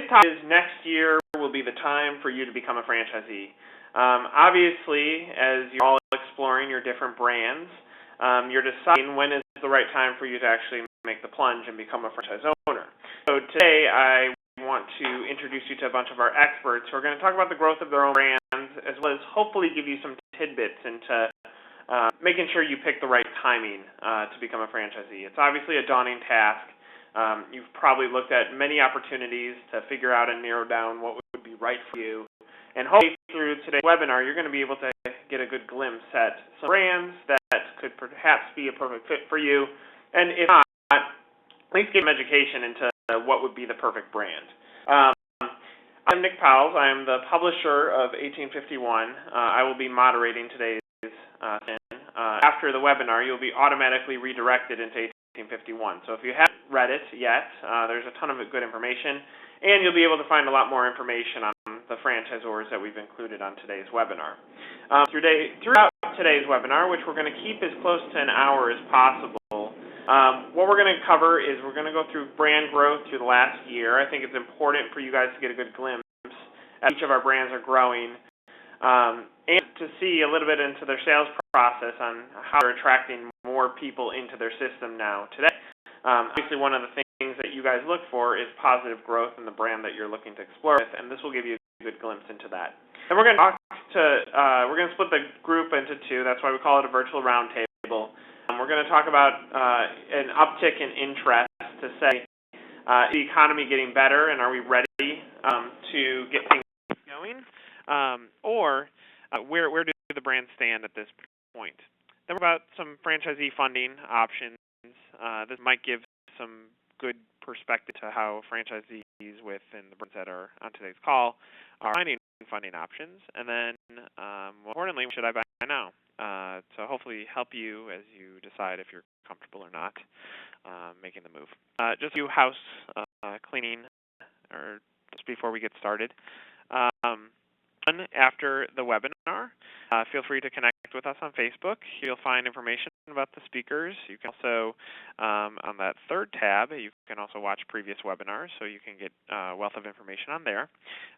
today's topic is next year will be the time for you to become a franchisee. Obviously, as you're all exploring your different brands, you're deciding when is the right time for you to actually make the plunge and become a franchise owner. So today I want to introduce you to a bunch of our experts who are going to talk about the growth of their own brands, as well as hopefully give you some tidbits into making sure you pick the right timing to become a franchisee. It's obviously a daunting task. You've probably looked at many opportunities to figure out and narrow down what would be right for you. And hopefully through today's webinar, you're going to be able to get a good glimpse at some brands that could perhaps be a perfect fit for you. And if not, at least get some education into what would be the perfect brand. I'm Nick Powles. I am the publisher of 1851. I will be moderating today's session. After the webinar, you'll be automatically redirected into 1851. So if you haven't read it yet, there's a ton of good information, and you'll be able to find a lot more information on the franchisors that we've included on today's webinar. Throughout today's webinar, which we're going to keep as close to an hour as possible, what we're going to cover is we're going to go through brand growth through the last year. I think it's important for you guys to get a good glimpse at each of our brands are growing, and to see a little bit into their sales process on how they're attracting more people into their system now today. Obviously, one of the things that you guys look for is positive growth in the brand that you're looking to explore with, and this will give you a good glimpse into that. And we're going to split the group into two. That's why we call it a virtual roundtable. We're going to talk about an uptick in interest to say, is the economy getting better, and are we ready to get things going? Or where do the brands stand at this point? Then we're about some franchisee funding options. This might give some good perspective to how franchisees within the brands that are on today's call are finding funding options. And then, more importantly, what should I buy now? To hopefully help you as you decide if you're comfortable or not making the move. Just a few house cleaning or just before we get started. After the webinar, feel free to connect with us on Facebook. You'll find information about the speakers. You can also, on that third tab, you can also watch previous webinars, so you can get a wealth of information on there.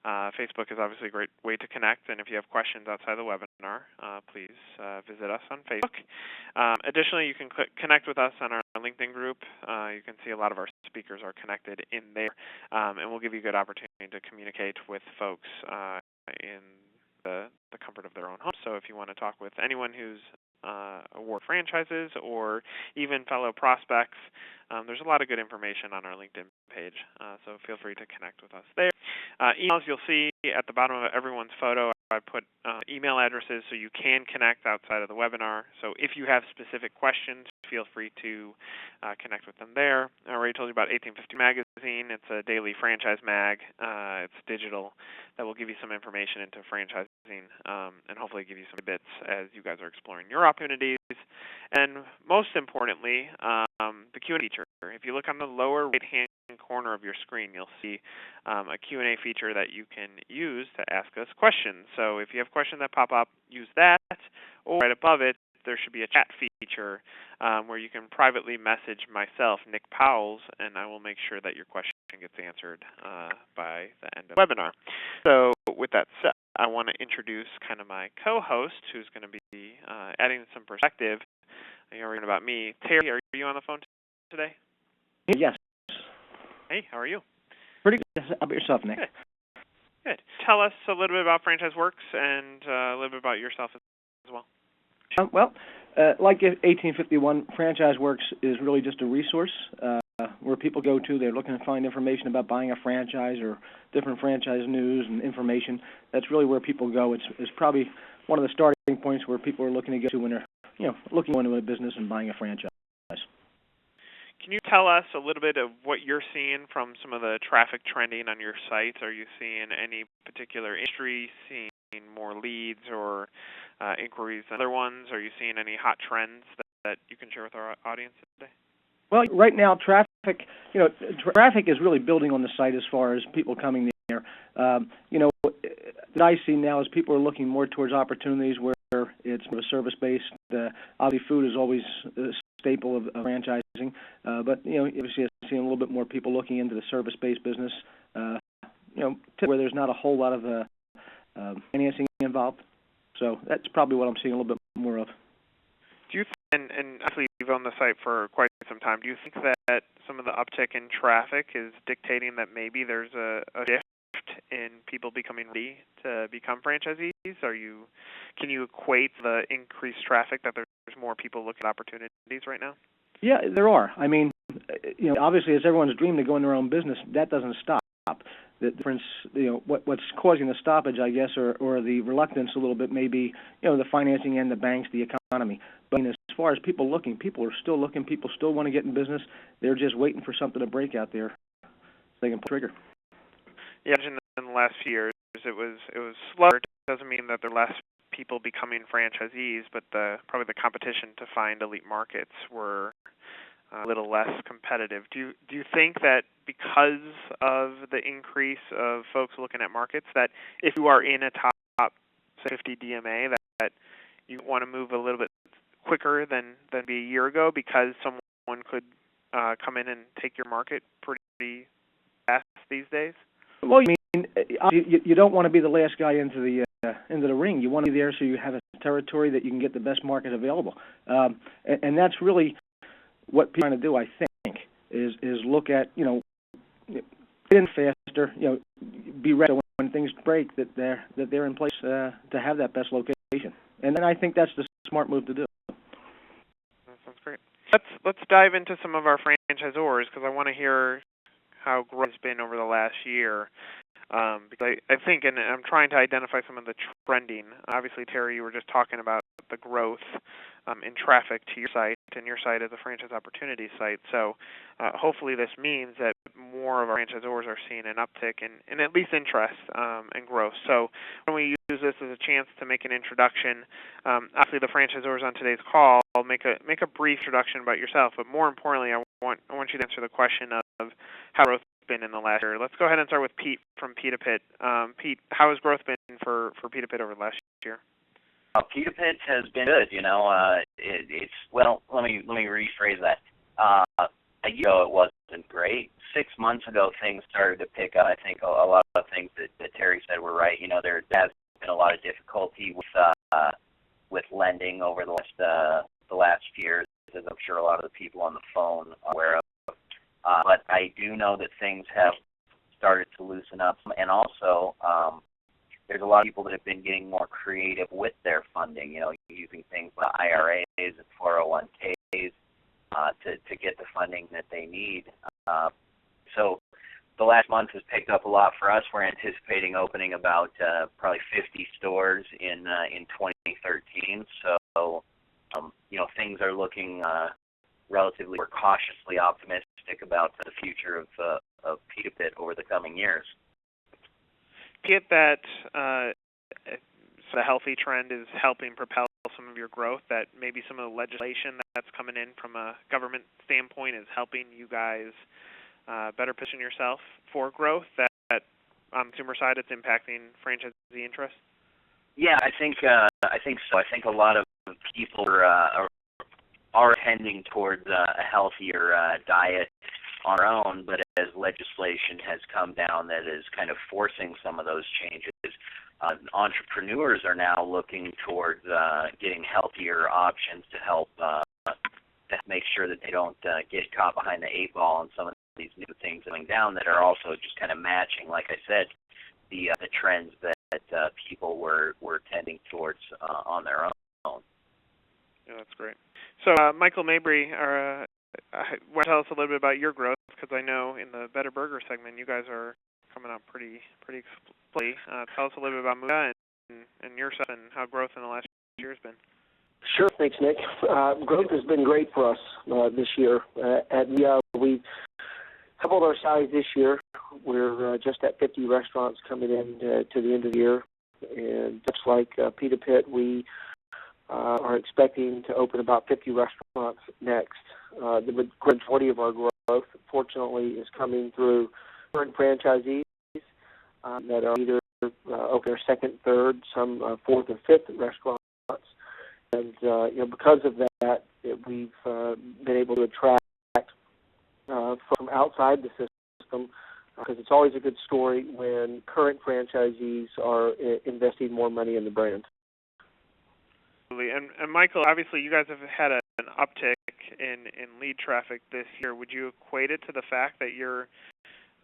Facebook is obviously a great way to connect, and if you have questions outside the webinar, please visit us on Facebook. Additionally, you can connect with us on our LinkedIn group. You can see a lot of our speakers are connected in there, and we'll give you a good opportunity to communicate with folks in the comfort of their own home. So if you want to talk with anyone who's award franchises or even fellow prospects, there's a lot of good information on our LinkedIn page, so feel free to connect with us there. Emails, you'll see at the bottom of everyone's photo, I put email addresses so you can connect outside of the webinar. So if you have specific questions, feel free to connect with them there. I already told you about 1850 Magazine. It's a daily franchise mag. It's digital that will give you some information into franchising and hopefully give you some bits as you guys are exploring your opportunities. And most importantly, the Q&A feature. If you look on the lower right-hand corner of your screen, you'll see a Q&A feature that you can use to ask us questions. So if you have questions that pop up, use that. Or right above it, there should be a chat feature where you can privately message myself, Nick Powles, and I will make sure that your question gets answered by the end of the webinar. So with that said, I want to introduce kind of my co-host who's going to be adding some perspective. You already know about me. Terry, are you on the phone today? Yes. Hey, how are you? Pretty good. How about yourself, Nick? Good. Tell us a little bit about Franchise Works and a little bit about yourself as well. Like 1851, Franchise Works is really just a resource where people go to. They're looking to find information about buying a franchise or different franchise news and information. That's really where people go. It's probably one of the starting points where people are looking to get to when they're looking into a business and buying a franchise. Can you tell us a little bit of what you're seeing from some of the traffic trending on your sites? Are you seeing any particular industry, seeing more leads or inquiries than other ones? Are you seeing any hot trends that you can share with our audience today? Well, right now, traffic is really building on the site as far as people coming there. What I see now is people are looking more towards opportunities where it's more service-based. Obviously, food is always a staple of franchising, but obviously, I'm seeing a little bit more people looking into the service-based business. where there's not a whole lot of financing involved. So that's probably what I'm seeing a little bit more of. Do you and actually you've owned the site for quite some time. Do you think that some of the uptick in traffic is dictating that maybe there's a shift in people becoming ready to become franchisees? Can you equate the increased traffic that there's more people looking at opportunities right now? Yeah, there are. I mean, obviously it's everyone's dream to go in their own business. That doesn't stop. The difference, what's causing the stoppage, I guess, or the reluctance a little bit may be, the financing and the banks, the economy. But as far as people looking, people are still looking. People still want to get in business. They're just waiting for something to break out there so they can pull the trigger. Yeah, in the last few years, it was slower. It doesn't mean that there are less people becoming franchisees, but probably the competition to find elite markets were a little less competitive. Do you think that because of the increase of folks looking at markets, that if you are in a top 50 DMA, that you want to move a little bit quicker than maybe a year ago because someone could come in and take your market pretty fast these days? Well, you don't want to be the last guy into the ring. You want to be there so you have a territory that you can get the best market available, and that's really what people are trying to do. I think is look at get in faster, be ready when things break that they're in place to have that best location, and then I think that's the smart move to do. That sounds great. Let's dive into some of our franchisors because I want to hear how growth has been over the last year. Because I think, and I'm trying to identify some of the trending. Obviously, Terry, you were just talking about the growth in traffic to your site, and your site is a franchise opportunity site. So hopefully this means that more of our franchisors are seeing an uptick in at least interest and growth. So when we use this as a chance to make an introduction, obviously the franchisors on today's call, make a brief introduction about yourself, but more importantly, I want you to answer the question of how growth been in the last year. Let's go ahead and start with Pete from Pita Pit. Pete, how has growth been for Pita Pit over the last year? Pita Pit has been good. It's well. Let me rephrase that. A year ago, it wasn't great. 6 months ago, things started to pick up. I think a lot of things that Terry said were right. There has been a lot of difficulty with lending over the last few years, as I'm sure a lot of the people on the phone are aware of. But I do know that things have started to loosen up, and also there's a lot of people that have been getting more creative with their funding, using things like IRAs and 401ks to get the funding that they need. So the last month has picked up a lot for us. We're anticipating opening about probably 50 stores in 2013. So, things are looking relatively, we're cautiously optimistic about the future of Pita Pit over the coming years. Get that the healthy trend is helping propel some of your growth, that maybe some of the legislation that's coming in from a government standpoint is helping you guys better position yourself for growth, that on the consumer side it's impacting franchisee interest? Yeah, I think so. I think a lot of people are tending towards a healthier diet on their own, but as legislation has come down that is kind of forcing some of those changes, entrepreneurs are now looking towards getting healthier options to help make sure that they don't get caught behind the 8 ball on some of these new things going down that are also just kind of matching, like I said, the trends that people were tending towards on their own. Yeah, that's great. So, Michael Mabry, want to tell us a little bit about your growth, because I know in the Better Burger segment you guys are coming up pretty explicitly. Tell us a little bit about Muda and yourself and how growth in the last year has been. Sure, thanks, Nick. Growth has been great for us this year. At Muda, we doubled our size this year. We're just at 50 restaurants coming in to the end of the year, and just like Pita Pit, we are expecting to open about 50 restaurants next. The majority of our growth, fortunately, is coming through current franchisees that are either open their second, third, some fourth or fifth restaurants. And because of that, we've been able to attract from outside the system because it's always a good story when current franchisees are investing more money in the brand. Absolutely. And Michael, obviously you guys have had an uptick in lead traffic this year. Would you equate it to the fact that you're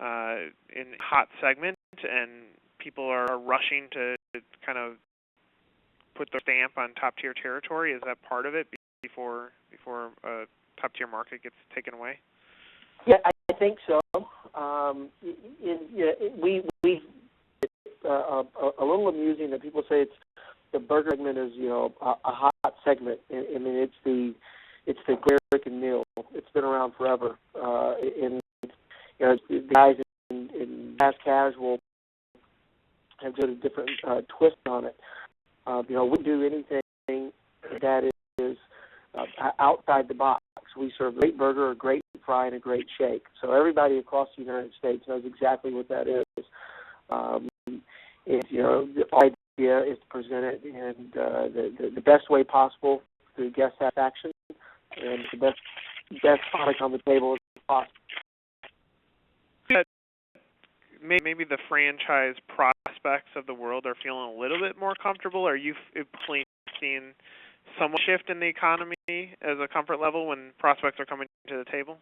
in a hot segment and people are rushing to kind of put their stamp on top-tier territory? Is that part of it before a top-tier market gets taken away? Yeah, I think so. We a little amusing that people say the burger segment is a hot segment. I mean it's the American meal. It's been around forever. And the guys in fast casual have got a different twist on it. We do anything that is outside the box. We serve a great burger, a great fry, and a great shake. So everybody across the United States knows exactly what that is. The idea is to present it in the best way possible through guest satisfaction and the best product on the table as possible. Maybe the franchise prospects of the world are feeling a little bit more comfortable. Are you seeing somewhat shift in the economy as a comfort level when prospects are coming to the table?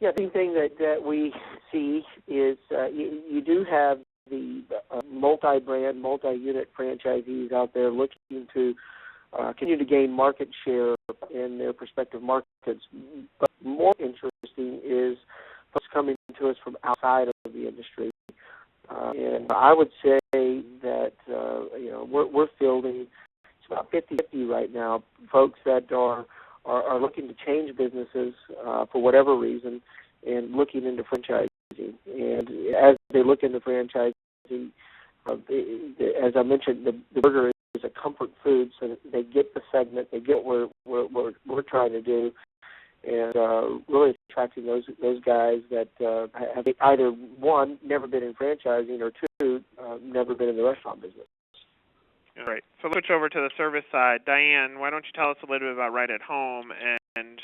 Yeah, the thing that we see is you do have the multi-brand, multi-unit franchisees out there looking to continue to gain market share in their respective markets. But more interesting is folks coming to us from outside of the industry. And I would say that we're fielding, it's about 50-50 right now, folks that are looking to change businesses for whatever reason and looking into franchising. And as they look into franchising, as I mentioned, the burger is a comfort food, so they get the segment, they get what we're trying to do, and really attracting those guys that have either, one, never been in franchising, or two, never been in the restaurant business. Right. So let's switch over to the service side. Diane, why don't you tell us a little bit about Right at Home and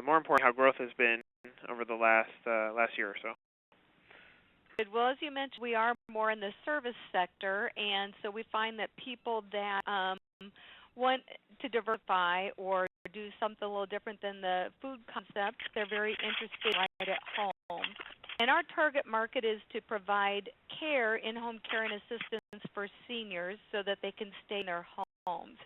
more importantly, how growth has been over the last year or so? Well, as you mentioned, we are more in the service sector, and so we find that people that want to diversify or do something a little different than the food concept, they're very interested right at home. And our target market is to provide care, in-home care and assistance for seniors so that they can stay in their homes.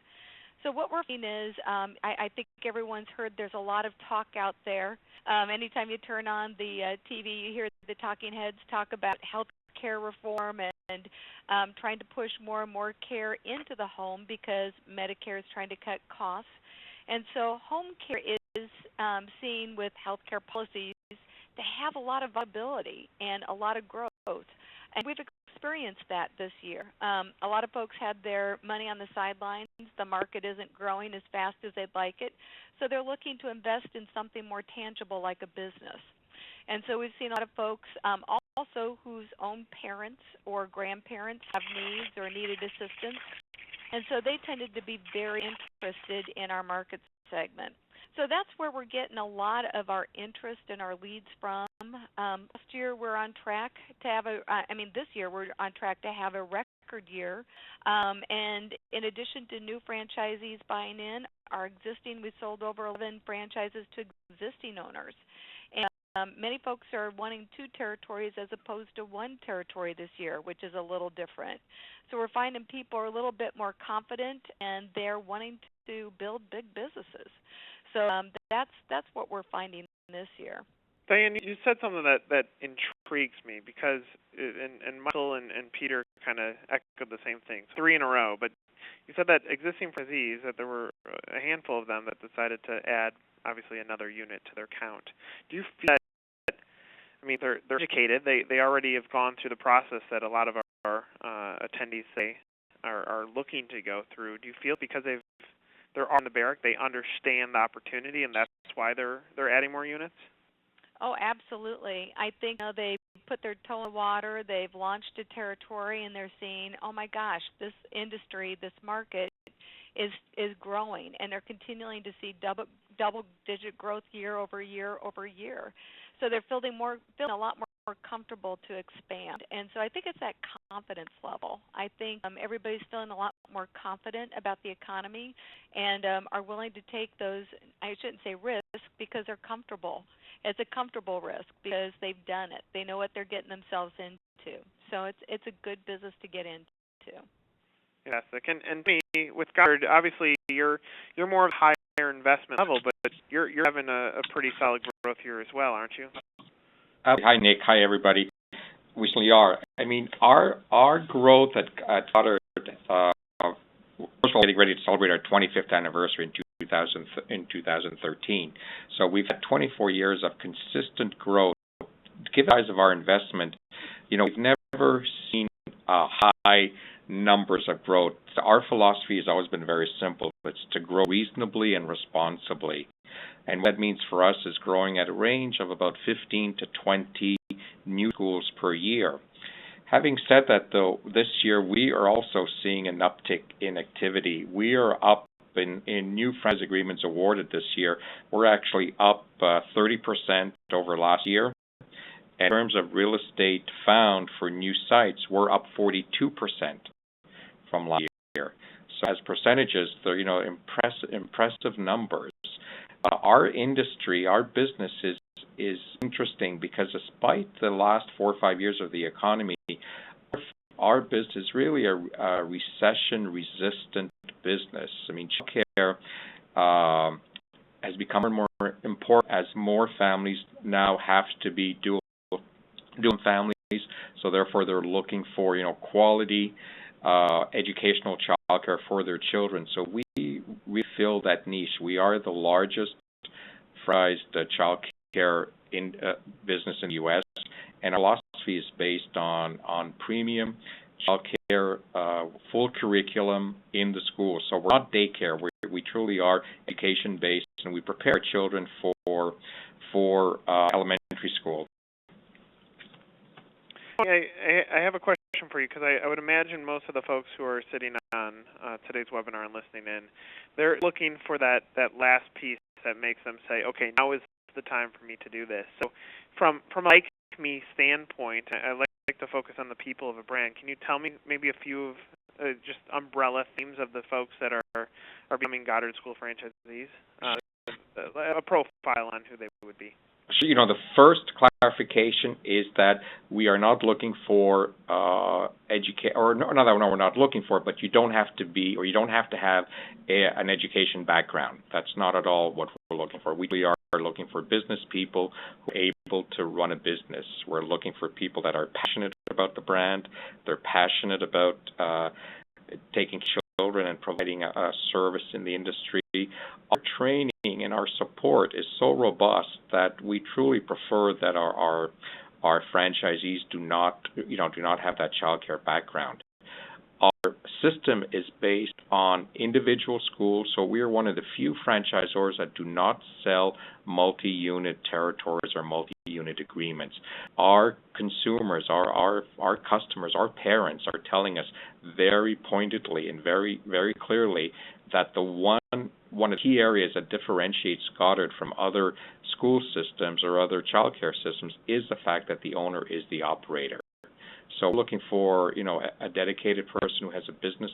So what we're seeing is, I think everyone's heard there's a lot of talk out there. Anytime you turn on the TV, you hear the talking heads talk about health care reform and trying to push more and more care into the home because Medicare is trying to cut costs. And so home care is seen with health care policies to have a lot of viability and a lot of growth. And we've experienced that this year. A lot of folks had their money on the sidelines. The market isn't growing as fast as they'd like it. So they're looking to invest in something more tangible like a business. And so we've seen a lot of folks also whose own parents or grandparents have needs or needed assistance. And so they tended to be very interested in our market segment. So that's where we're getting a lot of our interest and our leads from. Last year we're on track to have this year we're on track to have a record year. And in addition to new franchisees buying in, we sold over 11 franchises to existing owners. And many folks are wanting 2 territories as opposed to 1 territory this year, which is a little different. So we're finding people are a little bit more confident and they're wanting to build big businesses. So that's what we're finding this year. Diane, you said something that intrigues me because, and Michael and Peter kind of echoed the same thing, 3 in a row, but you said that existing franchisees, that there were a handful of them that decided to add, obviously, another unit to their count. Do you feel that, they're educated, they already have gone through the process that a lot of our attendees say are looking to go through. Do you feel because they're on the barrack, they understand the opportunity, and that's why they're adding more units? Oh, absolutely. I think they put their toe in the water, they've launched a territory, and they're seeing, oh my gosh, this industry, this market is growing, and they're continuing to see double-digit growth year over year over year. So they're feeling a lot more comfortable to expand. And so I think it's that confidence level. I think everybody's feeling a lot more confident about the economy and are willing to take those, I shouldn't say risks, because they're comfortable. It's a comfortable risk because they've done it. They know what they're getting themselves into. So it's a good business to get into. Fantastic. And me, with Goddard, obviously you're more of a higher investment level, but you're having a pretty solid growth here as well, aren't you? Hi, Nick. Hi, everybody. We certainly are. I mean, our growth at Goddard, first of all, getting ready to celebrate our 25th anniversary in 2013. So we've had 24 years of consistent growth. Given the size of our investment, we've never seen high numbers of growth. Our philosophy has always been very simple. It's to grow reasonably and responsibly. And what that means for us is growing at a range of about 15 to 20 new schools per year. Having said that, though, this year we are also seeing an uptick in activity. We are up in new franchise agreements awarded this year. We're actually up 30% over last year. In terms of real estate found for new sites, we're up 42% from last year. So as percentages, they're impressive numbers. Our industry, our business is interesting because despite the last 4 or 5 years of the economy, our business is really a recession-resistant business. I mean, childcare has become more and more important as more families now have to be dual families, so therefore they're looking for quality educational childcare for their children. So we fill that niche. We are the largest franchised childcare business in the U.S., and our philosophy is based on premium childcare, full curriculum in the school. So we're not daycare. We truly are education-based, and we prepare children for elementary school. I have a question for you because I would imagine most of the folks who are sitting on today's webinar and listening in, they're looking for that last piece that makes them say, okay, now is the time for me to do this. So from a like me standpoint, I like to focus on the people of a brand. Can you tell me maybe a few of just umbrella themes of the folks that are becoming Goddard School franchisees? A profile on who they would be. So, the first clarification is that we are not looking for we're not looking for it, but you don't have to be, or you don't have to have an education background. That's not at all what we're looking for. We are looking for business people who are able to run a business. We're looking for people that are passionate about the brand. They're passionate about taking children and providing a service in the industry. Our training and our support is so robust that we truly prefer that our franchisees do not have that childcare background. Our system is based on individual schools, so we are one of the few franchisors that do not sell multi-unit territories or multi-unit agreements. Our consumers, our customers, our parents are telling us very pointedly and very, very clearly that one of the key areas that differentiates Goddard from other school systems or other childcare systems is the fact that the owner is the operator. So we're looking for, a dedicated person who has a business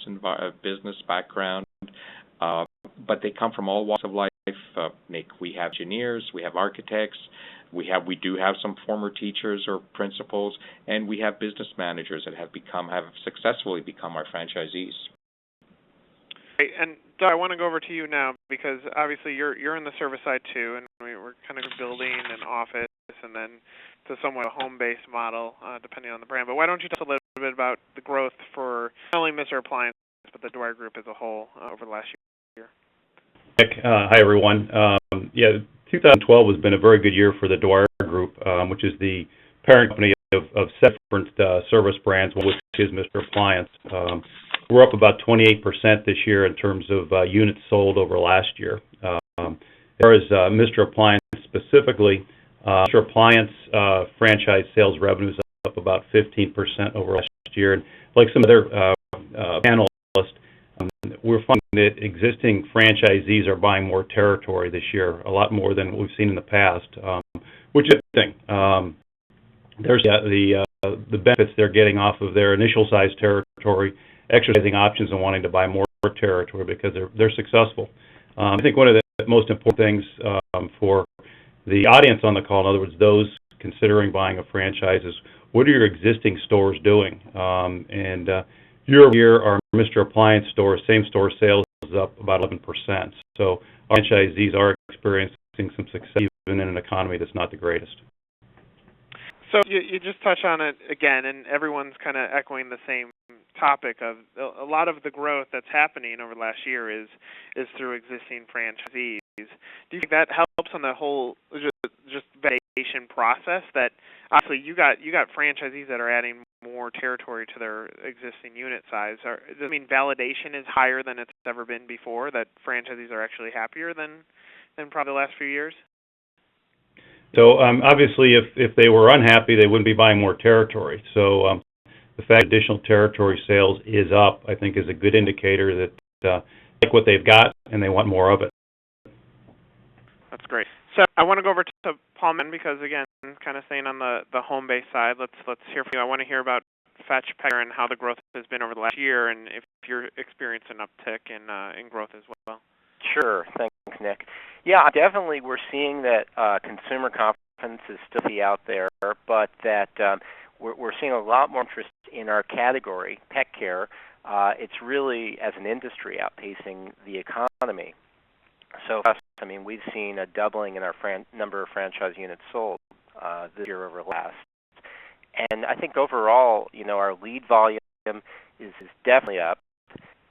background, but they come from all walks of life. Nick, we have engineers, we have architects, we do have some former teachers or principals, and we have business managers that have successfully become our franchisees. Great. And Doug, I want to go over to you now because obviously you're in the service side too, and we're kind of building an office and then to somewhat a home-based model, depending on the brand. But why don't you tell us a little bit about the growth for not only Mr. Appliance, but the Dwyer Group as a whole over the last year? Nick, hi, everyone. 2012 has been a very good year for the Dwyer Group, which is the parent company of 7 different service brands, one of which is Mr. Appliance. We're up about 28% this year in terms of units sold over last year. As far as Mr. Appliance specifically, Mr. Appliance franchise sales revenues up about 15% over last year. And like some other panelists, we're finding that existing franchisees are buying more territory this year, a lot more than what we've seen in the past. which is a good thing. There's the benefits they're getting off of their initial size territory, exercising options and wanting to buy more territory because they're successful. I think one of the most important things for the audience on the call, in other words, those considering buying a franchise, is what are your existing stores doing? And year over year, our Mr. Appliance store, same store sales is up about 11%. So our franchisees are experiencing some success even in an economy that's not the greatest. So you just touched on it again, and everyone's kind of echoing the same topic of a lot of the growth that's happening over the last year is through existing franchisees. Do you think that helps on the whole just validation process? That obviously you got franchisees that are adding more territory to their existing unit size. Does it mean validation is higher than it's ever been before? That franchisees are actually happier than probably the last few years? So obviously, if they were unhappy, they wouldn't be buying more territory. So the fact that additional territory sales is up, I think, is a good indicator that they like what they've got and they want more of it. That's great. So I want to go over to Paul Mann because, again, kind of staying on the home-based side, let's hear from you. I want to hear about Fetch Packer and how the growth has been over the last year, and if you're experiencing an uptick in growth as well. Sure. Thanks, Nick. Yeah, definitely we're seeing that consumer confidence is still out there, but that we're seeing a lot more interest in our category, pet care. It's really, as an industry, outpacing the economy. So, I mean, we've seen a doubling in our number of franchise units sold this year over last. And I think overall, our lead volume is definitely up.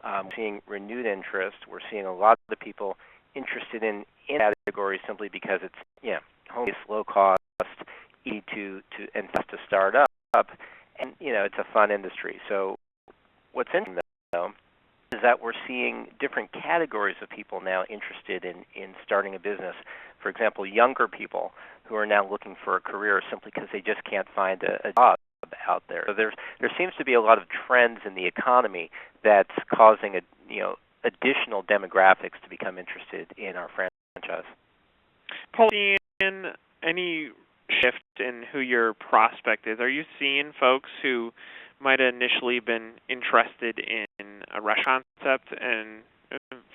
We're seeing renewed interest. We're seeing a lot of the people interested in categories simply because it's home-based, low cost, easy to and fast to start up, and it's a fun industry. So what's interesting though is that we're seeing different categories of people now interested in starting a business. For example, younger people who are now looking for a career simply because they just can't find a job out there. So there seems to be a lot of trends in the economy that's causing additional demographics to become interested in our franchise. Paul, any shift in who your prospect is? Are you seeing folks who might have initially been interested in a restaurant concept and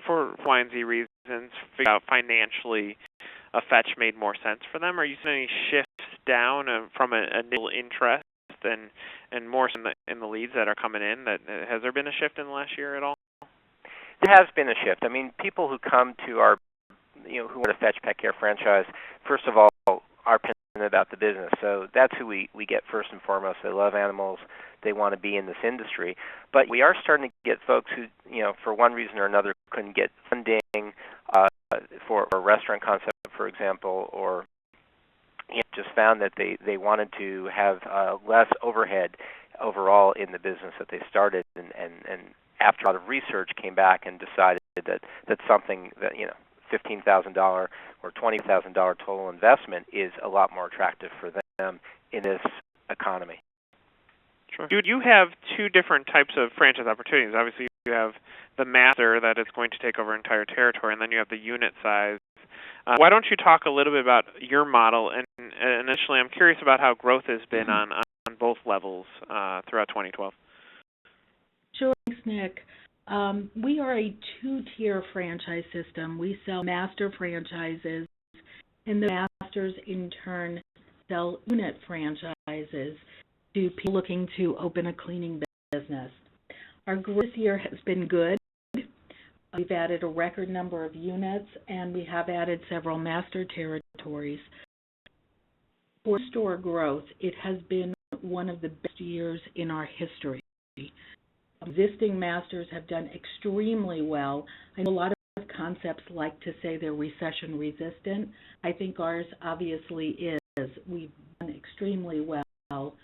for Y and Z reasons figure out financially a Fetch made more sense for them? Are you seeing any shifts down from an initial interest and more in the leads that are coming in? Has there been a shift in the last year at all? There has been a shift. I mean, people who come to our, who want a Fetch Pet Care franchise, first of all, are passionate about the business. So that's who we get first and foremost. They love animals. They want to be in this industry. But we are starting to get folks who, for one reason or another, couldn't get funding for a restaurant concept, for example, or just found that they wanted to have less overhead overall in the business that they started, and after a lot of research came back and decided that something that $15,000 or $20,000 total investment is a lot more attractive for them in this economy. Sure. You have two different types of franchise opportunities. Obviously, you have the master that is going to take over entire territory, and then you have the unit size. Why don't you talk a little bit about your model? And initially, I'm curious about how growth has been on both levels throughout 2012. Sure, thanks, Nick. We are a two-tier franchise system. We sell master franchises, and the masters in turn sell unit franchises to people looking to open a cleaning business. Our growth this year has been good. We've added a record number of units, and we have added several master territories. For store growth, it has been one of the best years in our history. Existing masters have done extremely well. I know a lot of concepts like to say they're recession resistant. I think ours obviously is. We've done extremely well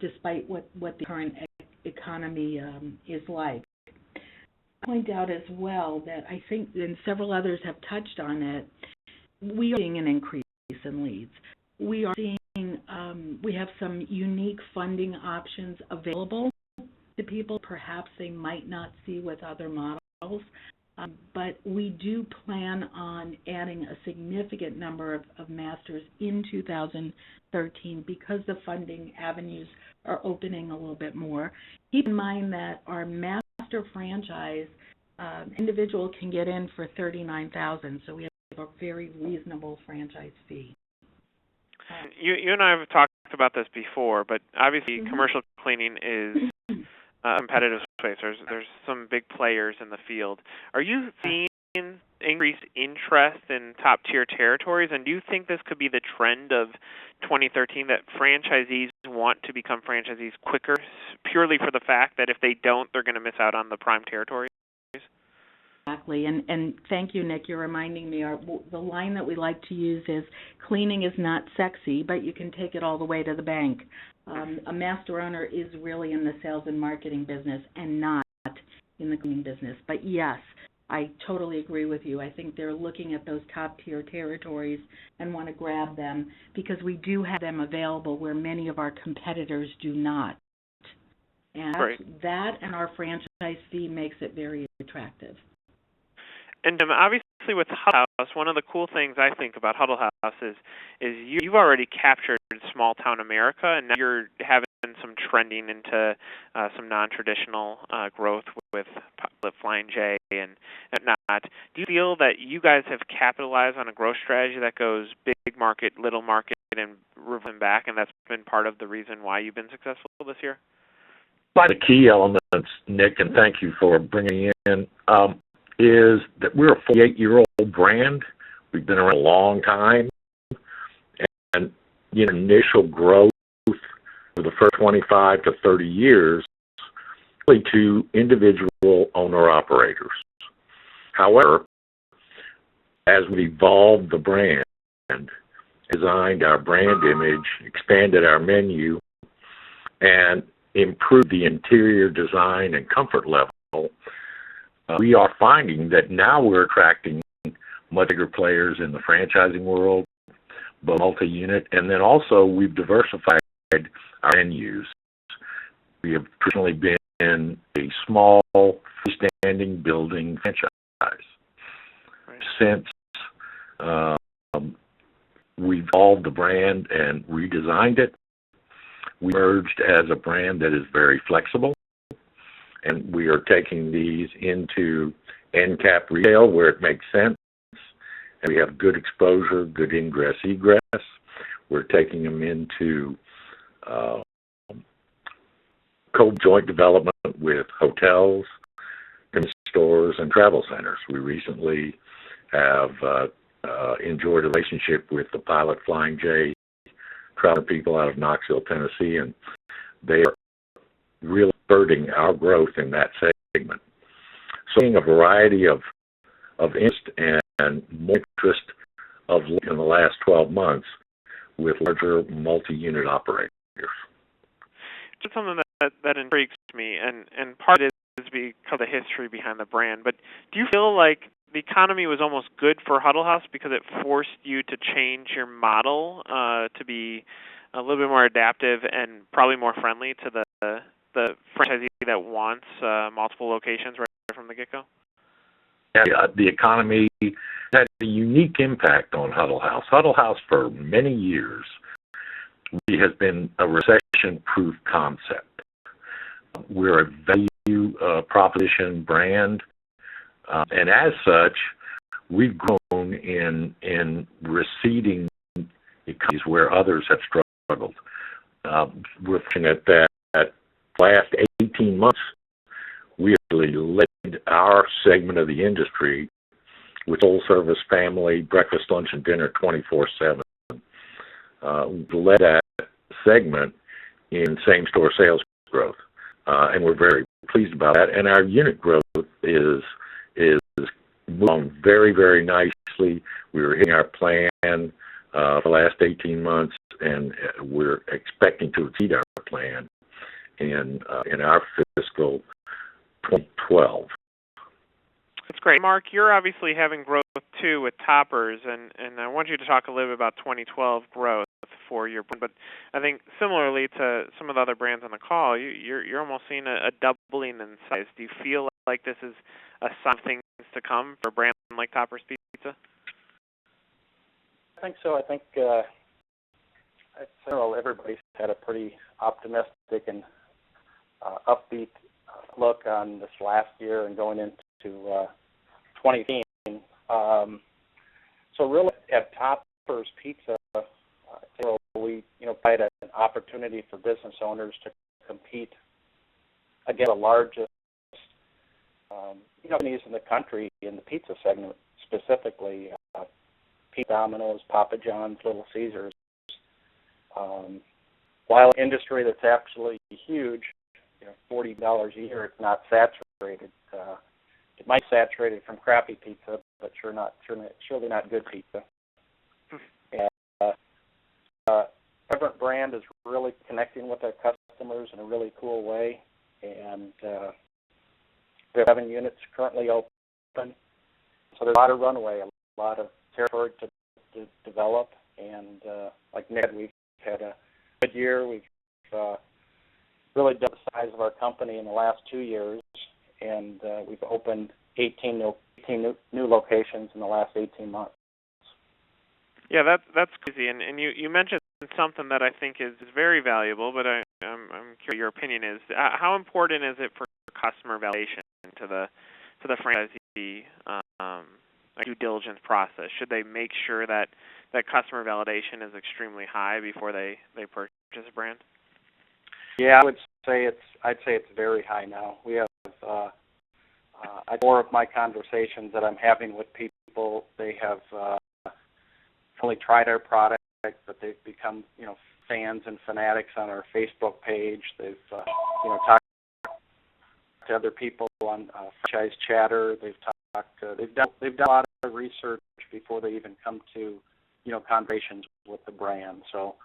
despite what the current economy is like. I point out as well that I think, and several others have touched on it, we are seeing an increase in leads. We are seeing we have some unique funding options available to people perhaps they might not see with other models. But we do plan on adding a significant number of masters in 2013 because the funding avenues are opening a little bit more. Keep in mind that our master franchise individual can get in for $39,000, so we have a very reasonable franchise fee. You and I have talked about this before, but obviously commercial cleaning is a competitive space. There's some big players in the field. Are you seeing increased interest in top-tier territories, and do you think this could be the trend of 2013, that franchisees want to become franchisees quicker, purely for the fact that if they don't, they're going to miss out on the prime territories? Exactly, and thank you, Nick. You're reminding me. The line that we like to use is, cleaning is not sexy, but you can take it all the way to the bank. A master owner is really in the sales and marketing business and not in the cleaning business. But yes, I totally agree with you. I think they're looking at those top-tier territories and want to grab them because we do have them available where many of our competitors do not. And that and our franchise fee makes it very attractive. And obviously with Huddle House, one of the cool things I think about Huddle House is you've already captured small town America, and now you're having some trending into some non-traditional growth with Flying J and whatnot. Do you feel that you guys have capitalized on a growth strategy that goes big market, little market, and reversing back, and that's been part of the reason why you've been successful this year? One of the key elements, Nick, and thank you for bringing in, is that we're a 48-year-old brand. We've been around a long time, and initial growth for the first 25 to 30 years really to individual owner-operators. However, as we evolved the brand, designed our brand image, expanded our menu, and improved the interior design and comfort level, we are finding that now we're attracting much bigger players in the franchising world, both multi-unit, and then also we've diversified our menus. We have traditionally been a small, freestanding building franchise. Since we've evolved the brand and redesigned it, we emerged as a brand that is very flexible. And we are taking these into end cap retail where it makes sense. And we have good exposure, good ingress, egress. We're taking them into co-joint development with hotels, stores, and travel centers. We recently have enjoyed a relationship with the pilot Flying J travel people out of Knoxville, Tennessee, and they are really spurting our growth in that segment. So seeing a variety of interest and more interest in the last 12 months with larger multi-unit operators. Just something that intrigues me, and part of it is because of the history behind the brand, but do you feel like the economy was almost good for Huddle House because it forced you to change your model to be a little bit more adaptive and probably more friendly to the franchisee that wants multiple locations right from the get-go? Yeah, the economy had a unique impact on Huddle House. Huddle House, for many years, has been a recession-proof concept. We're a value proposition brand, and as such, we've grown in receding economies where others have struggled. We're fortunate that last 18 months, we really led our segment of the industry with full-service family, breakfast, lunch, and dinner 24/7. We led that segment in same-store sales growth, and we're very pleased about that. And our unit growth is moving on very, very nicely. We were hitting our plan for the last 18 months, and we're expecting to exceed our plan in our fiscal 2012. That's great. Mark, you're obviously having growth too with Toppers, and I want you to talk a little bit about 2012 growth for your brand. But I think similarly to some of the other brands on the call, you're almost seeing a doubling in size. Do you feel like this is a something to come for a brand like Topper's Pizza? I think so. I think everybody's had a pretty optimistic and upbeat look on this last year and going into 2018. So really, at Topper's Pizza, we provide an opportunity for business owners to compete against the largest companies in the country in the pizza segment, specifically Pizza Domino's, Papa John's, Little Caesars. While an industry that's absolutely huge, $40 a year, it's not saturated. It might be saturated from crappy pizza, but surely not good pizza. And Vibrant brand is really connecting with our customers in a really cool way, and we have 7 units currently open, so there's a lot of runway, a lot of territory to develop, and like Nick said, we've had a good year. We've really doubled the size of our company in the last 2 years, and we've opened 18 new locations in the last 18 months. Yeah, that's crazy, and you mentioned something that I think is very valuable, but I'm curious what your opinion is. How important is it for customer validation to the franchisee due diligence process? Should they make sure that customer validation is extremely high before they purchase a brand? Yeah, I'd say it's very high now. We have more of my conversations that I'm having with people. They have only tried our product, but they've become fans and fanatics on our Facebook page. They've talked to other people on Franchise Chatter. They've done a lot of research before they even come to conversations with the brand. So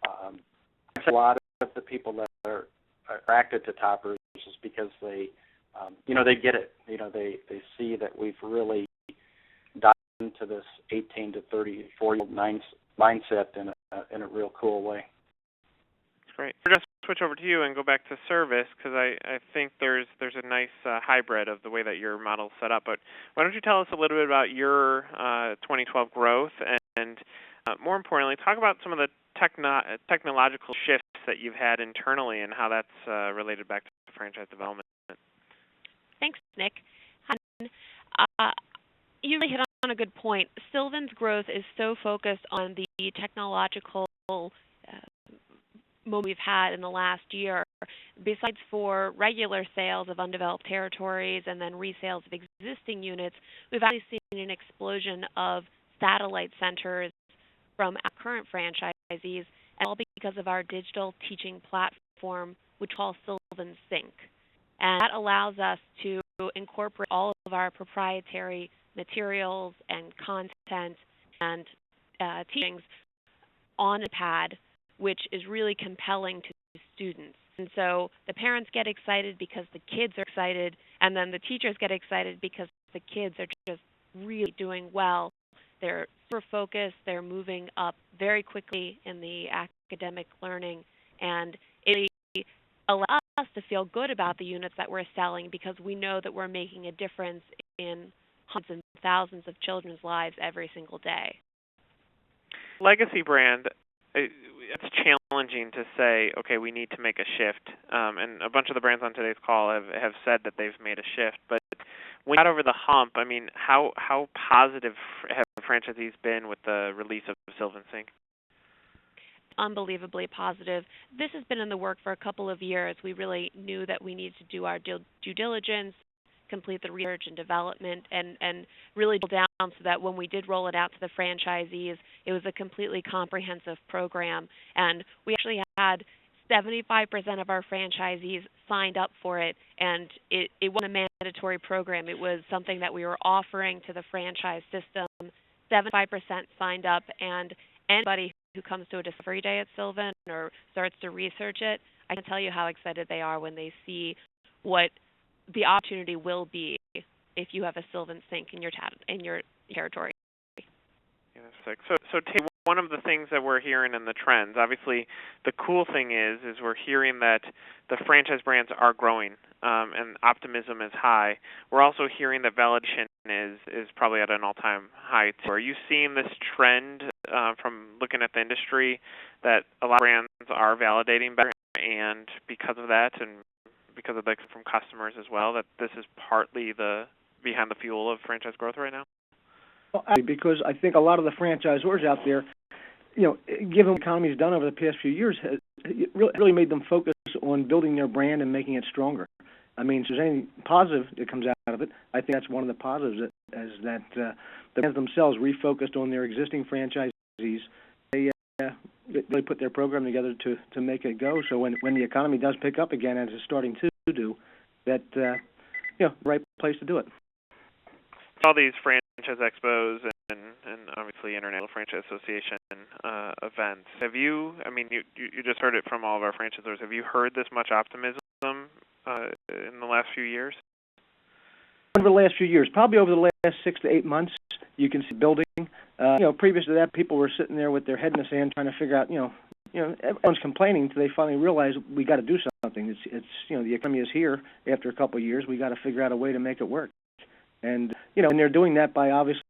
a lot of the people that are attracted to Toppers is because they get it. They see that we've really dived into this 18 to 34-year-old mindset in a real cool way. That's great. We're going to switch over to you and go back to service, because I think there's a nice hybrid of the way that your model's set up. But why don't you tell us a little bit about your 2012 growth, and more importantly, talk about some of the technological shifts that you've had internally and how that's related back to franchise development. Thanks, Nick. You really hit on a good point. Sylvan's growth is so focused on the technological moment we've had in the last year. Besides for regular sales of undeveloped territories and then resales of existing units, we've actually seen an explosion of satellite centers from our current franchisees, and all because of our digital teaching platform, which we call Sylvan Sync. And that allows us to incorporate all of our proprietary materials and content and teachings on a pad, which is really compelling to students. And so the parents get excited because the kids are excited, and then the teachers get excited because the kids are just really doing well. They're super focused, they're moving up very quickly in the academic learning, and it allows us to feel good about the units that we're selling because we know that we're making a difference in hundreds and thousands of children's lives every single day. Legacy brand, it's challenging to say, okay, we need to make a shift. And a bunch of the brands on today's call have said that they've made a shift. But when you got over the hump, I mean, how positive have franchisees been with the release of Sylvan Sync? Unbelievably positive. This has been in the work for a couple of years. We really knew that we needed to do our due diligence, complete the research and development, and really drill down so that when we did roll it out to the franchisees, it was a completely comprehensive program. And we actually had 75% of our franchisees signed up for it, and it wasn't a mandatory program. It was something that we were offering to the franchise system. 75% signed up, and anybody who comes to a discovery day at Sylvan or starts to research it, I can tell you how excited they are when they see what the opportunity will be if you have a Sylvan Sync in your territory. Yeah, so Tate, one of the things that we're hearing in the trends, obviously the cool thing is we're hearing that the franchise brands are growing and optimism is high. We're also hearing that validation is probably at an all-time high too. Are you seeing this trend from looking at the industry that a lot of brands are validating better, and because of that, and because of from customers as well, that this is partly behind the fuel of franchise growth right now? Well, because I think a lot of the franchisors out there, given what the economy's done over the past few years, has really made them focus on building their brand and making it stronger. I mean, if there's anything positive that comes out of it, I think that's one of the positives, is that the brands themselves refocused on their existing franchisees. They really put their program together to make it go. So when the economy does pick up again, as it's starting to do, that right place to do it. All these franchise expos and obviously International Franchise Association events. Have you? I mean, you just heard it from all of our franchisors. Have you heard this much optimism in the last few years? Over the last few years, probably over the last 6 to 8 months, you can see building. Previous to that, people were sitting there with their head in the sand trying to figure out, everyone's complaining until they finally realize we got to do something. It's the economy is here after a couple of years. We got to figure out a way to make it work. And, and they're doing that by obviously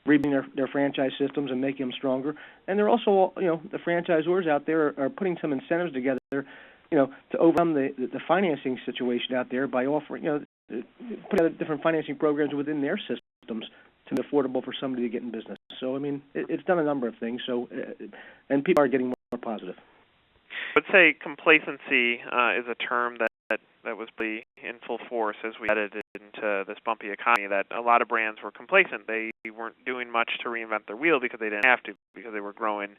rebuilding their franchise systems and making them stronger. And they're also, the franchisors out there are putting some incentives together, to overcome the financing situation out there by offering, put out different financing programs within their systems to be affordable for somebody to get in business. So, I mean, it's done a number of things. So, and people are getting more positive. I would say complacency is a term that was really in full force as we headed into this bumpy economy, that a lot of brands were complacent. They weren't doing much to reinvent their wheel because they didn't have to, because they were growing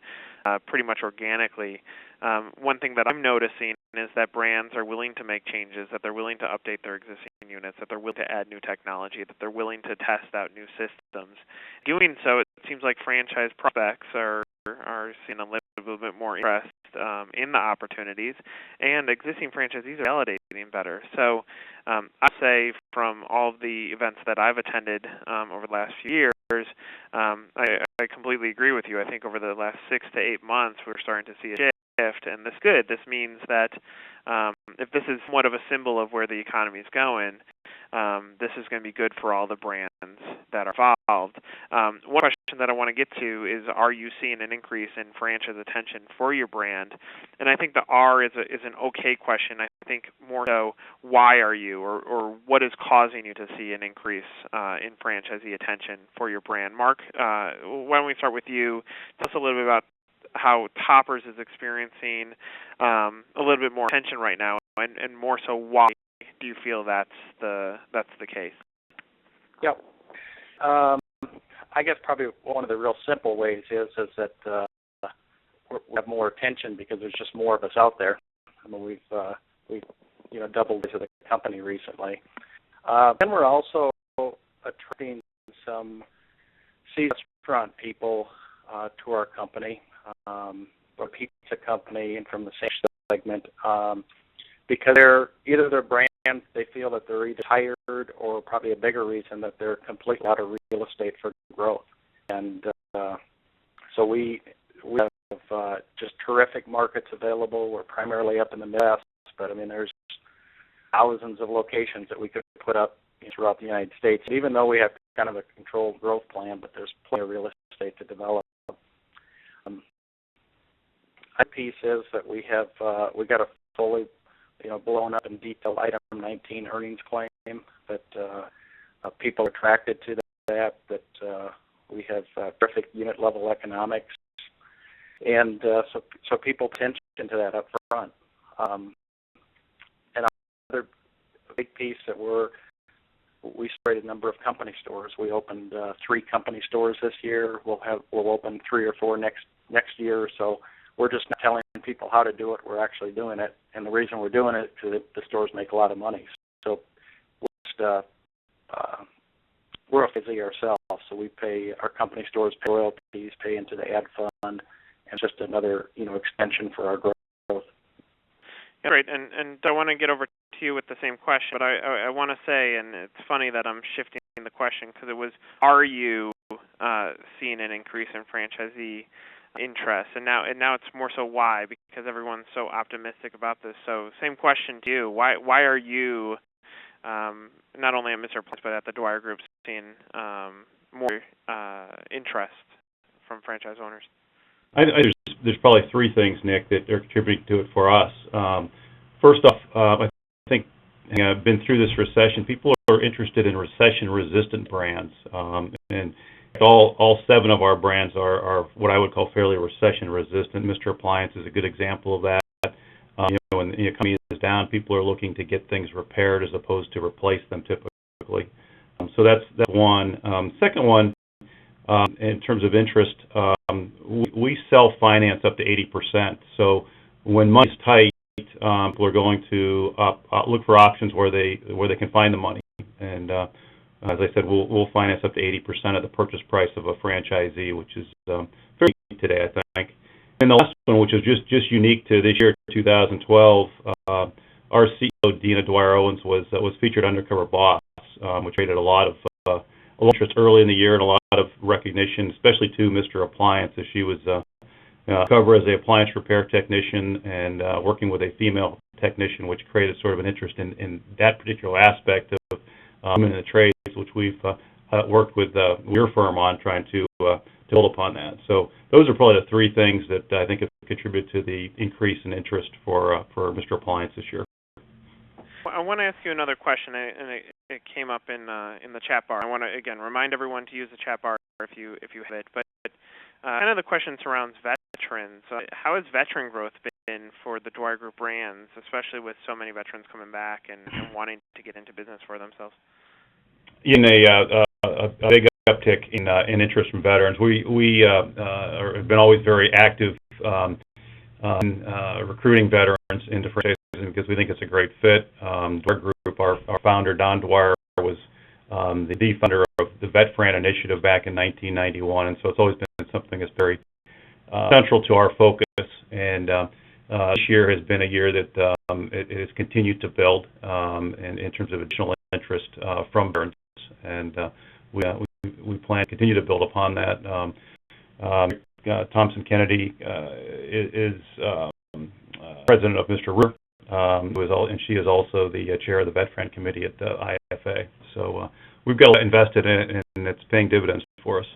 pretty much organically. One thing that I'm noticing is that brands are willing to make changes, that they're willing to update their existing units, that they're willing to add new technology, that they're willing to test out new systems. Doing so, it seems like franchise prospects are seeing a little bit more interest in the opportunities, and existing franchisees are validating better. So I'd say from all of the events that I've attended over the last few years, I completely agree with you. I think over the last 6 to 8 months, we're starting to see a shift, and that's good. This means that if this is somewhat of a symbol of where the economy is going, this is going to be good for all the brands that are involved. One question that I want to get to is, are you seeing an increase in franchise attention for your brand? And I think the R is an okay question. I think more so, why are you, or what is causing you to see an increase in franchisee attention for your brand? Mark, why don't we start with you? Tell us a little bit about how Toppers is experiencing a little bit more attention right now, and more so, why do you feel that's the case? Yep. I guess probably one of the real simple ways is that we have more attention because there's just more of us out there. I mean, we've doubled into the company recently. And we're also attracting some restaurant people to our company, or pizza company, and from the same segment, because either their brand, they feel that they're either tired, or probably a bigger reason that they're completely out of real estate for growth. And so we have just terrific markets available. We're primarily up in the Midwest, but I mean, there's thousands of locations that we could put up throughout the United States. And even though we have kind of a controlled growth plan, but there's plenty of real estate to develop. My piece is that we got a fully blown up and detailed item 19 earnings claim that people are attracted to that we have perfect unit level economics, and so people pay attention to that up front. And another big piece that we started a number of company stores. We opened 3 company stores this year. We'll open 3 or 4 next year. So we're just not telling people how to do it. We're actually doing it, and the reason we're doing it is because the stores make a lot of money. So we're a franchisee ourselves, so we pay our company stores, pay royalties, pay into the ad fund, and just another extension for our growth. Yeah, great, and I want to get over to you with the same question, but I want to say, and it's funny that I'm shifting the question, because it was, are you seeing an increase in franchisee interest? And now it's more so why, because everyone's so optimistic about this. So same question to you. Why are you, not only at Mr. Place, but at the Dwyer Group, seeing more interest from franchise owners? There's probably three things, Nick, that are contributing to it for us. First off, I think I've been through this recession. People are interested in recession-resistant brands, and all seven of our brands are what I would call fairly recession-resistant. Mr. Appliance is a good example of that. When the economy is down, people are looking to get things repaired as opposed to replace them typically. So that's one. Second one, in terms of interest, we self-finance up to 80%. So when money's tight, people are going to look for options where they can find the money. And as I said, we'll finance up to 80% of the purchase price of a franchisee, which is very unique today, I think. And the last one, which is just unique to this year, 2012, our CEO, Dina Dwyer-Owens, was featured Undercover Boss, which created a lot of interest early in the year and a lot of recognition, especially to Mr. Appliance, as she was covered as an appliance repair technician and working with a female technician, which created sort of an interest in that particular aspect of women in the trades, which we've worked with your firm on trying to build upon that. So those are probably the three things that I think have contributed to the increase in interest for Mr. Appliance this year. I want to ask you another question, and it came up in the chat bar. I want to again remind everyone to use the chat bar if you have it. But kind of the question surrounds veterans. How has veteran growth been for the Dwyer Group brands, especially with so many veterans coming back and wanting to get into business for themselves? In a big uptick in interest from veterans. We have been always very active in recruiting veterans into franchising because we think it's a great fit. Dwyer Group, our founder, Don Dwyer, was the founder of the VetFran initiative back in 1991, and so it's always been something that's very central to our focus. And this year has been a year that it has continued to build in terms of additional interest from veterans, and we plan to continue to build upon that. Thompson Kennedy is president of Mr. Rear, and she is also the chair of the VetFran committee at the IFA. So we've got invested in it, and it's paying dividends for us.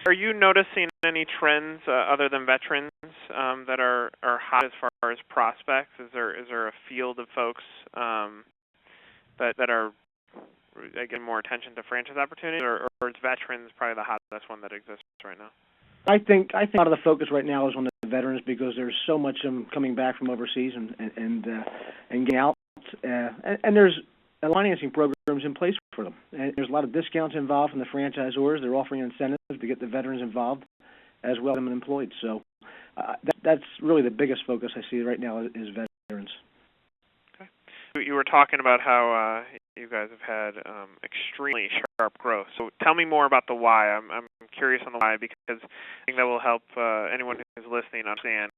Are you noticing any trends other than veterans that are hot as far as prospects? Is there a field of folks that are getting more attention to franchise opportunities, or is veterans probably the hottest one that exists right now? I think a lot of the focus right now is on the veterans because there's so much of them coming back from overseas and getting out, and there's financing programs in place for them. And there's a lot of discounts involved from the franchisors. They're offering incentives to get the veterans involved as well as them employed. So that's really the biggest focus I see right now is veterans. Okay. You were talking about how you guys have had extremely sharp growth. So tell me more about the why. I'm curious on the why because I think that will help anyone who's listening understand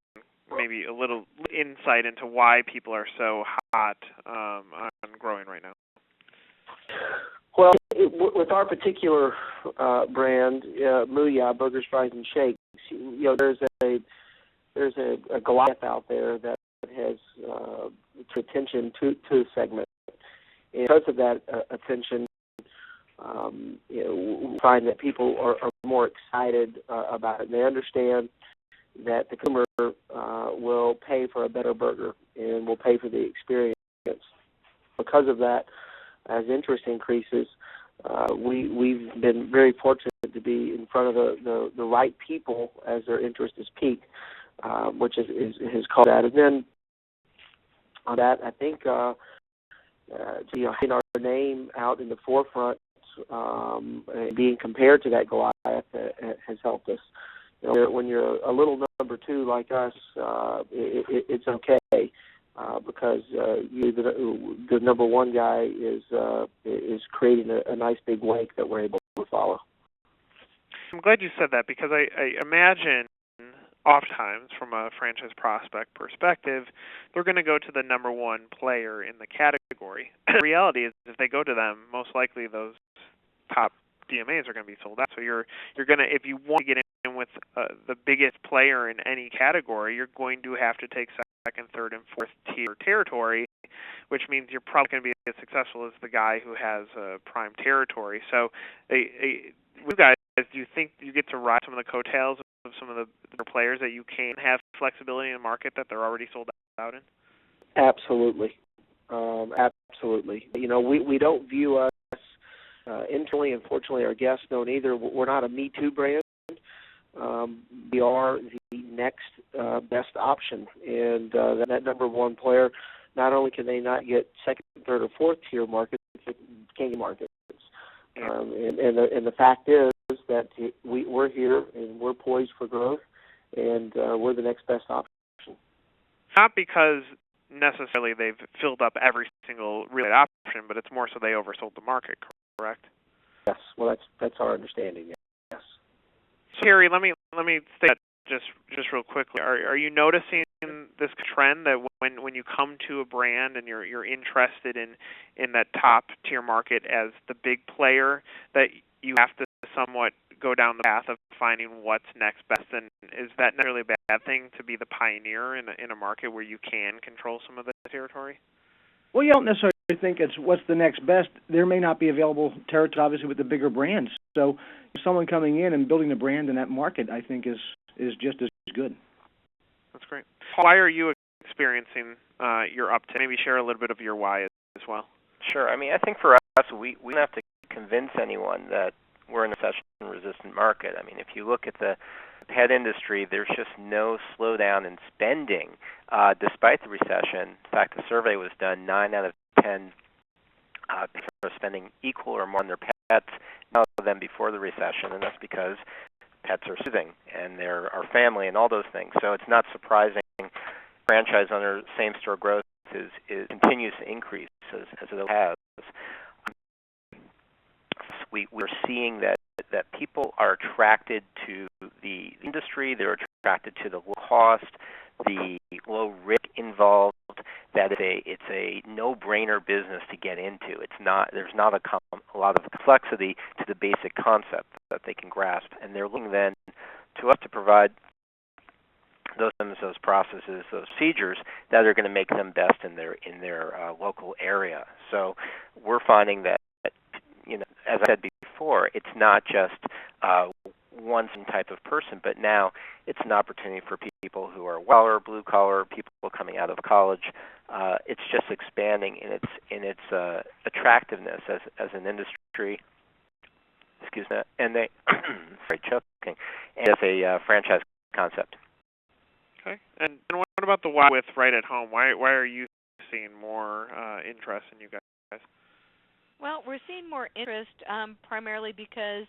maybe a little insight into why people are so hot on growing right now. Well, with our particular brand, Mooyah Burgers, Fries, and Shakes, there's a Goliath out there that has attention to the segment. And because of that attention, we find that people are more excited about it. And they understand that the consumer will pay for a better burger and will pay for the experience. Because of that, as interest increases, we've been very fortunate to be in front of the right people as their interest is peaked, which has called that. And then on that, I think getting our name out in the forefront, being compared to that Goliath has helped us. When you're a little number two like us, it's okay because the number one guy is creating a nice big wake that we're able to follow. I'm glad you said that because I imagine oftentimes from a franchise prospect perspective, they're going to go to the number one player in the category. The reality is if they go to them, most likely those top DMAs are going to be sold out. So you're going to, if you want to get in with the biggest player in any category, you're going to have to take second, third, and fourth tier territory, which means you're probably going to be as successful as the guy who has a prime territory. So, with you guys, do you think you get to ride some of the coattails of some of the players that you can have flexibility in the market that they're already sold out in? Absolutely. Absolutely. You know, we don't view us internally, unfortunately our guests don't either. We're not a Me Too brand. We are the next best option, and that number one player, not only can they not get second, third, or fourth tier markets, they can't get markets. And the fact is that we're here and we're poised for growth, and we're the next best option. Not because necessarily they've filled up every single real estate option, but it's more so they oversold the market, correct? Yes. Well, that's our understanding. Yes. Terry, let me say that just real quickly. Are you noticing this trend that when you come to a brand and you're interested in that top tier market as the big player, that you have to somewhat go down the path of finding what's next best? And is that necessarily a bad thing to be the pioneer in a market where you can control some of the territory? Well, you don't necessarily think it's what's the next best. There may not be available territory, obviously, with the bigger brands. So someone coming in and building a brand in that market, I think, is just as good. That's great. Why are you experiencing your uptick? Maybe share a little bit of your why as well. Sure. I mean, I think for us, we don't have to convince anyone that we're in a recession-resistant market. I mean, if you look at the pet industry, there's just no slowdown in spending despite the recession. In fact, the survey was done, 9 out of 10 people are spending equal or more on their pets now than before the recession, and that's because pets are soothing and they're our family and all those things. So it's not surprising franchise owner same-store growth continues to increase as it has. We're seeing that people are attracted to the industry, they're attracted to the low cost, the low risk involved, that it's a no-brainer business to get into. There's not a lot of complexity to the basic concept that they can grasp, and they're looking then to us to provide those processes, those procedures that are going to make them best in their local area. So we're finding that, you know, as I said before, it's not just one type of person, but now it's an opportunity for people who are white-collar, blue-collar, people coming out of college. It's just expanding in its attractiveness as an industry. Excuse me, and they sorry, choking, and as a franchise concept. Okay, and what about the why with right at home? Why are you seeing more interest in you guys? Well, we're seeing more interest primarily because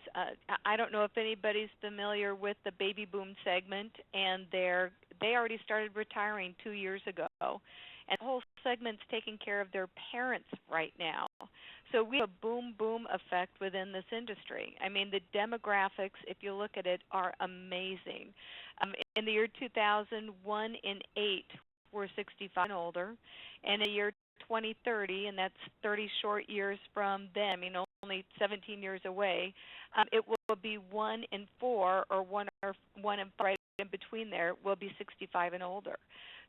I don't know if anybody's familiar with the baby boom segment, and they already started retiring 2 years ago, and the whole segment's taking care of their parents right now. So we have a boom effect within this industry. I mean, the demographics, if you look at it, are amazing. In the year 2000, 1 in 8 were 65 and older, and in the year 2030, and that's 30 short years from then, I mean, only 17 years away, it will be 1 in 4 or 1 in 5 right in between there will be 65 and older.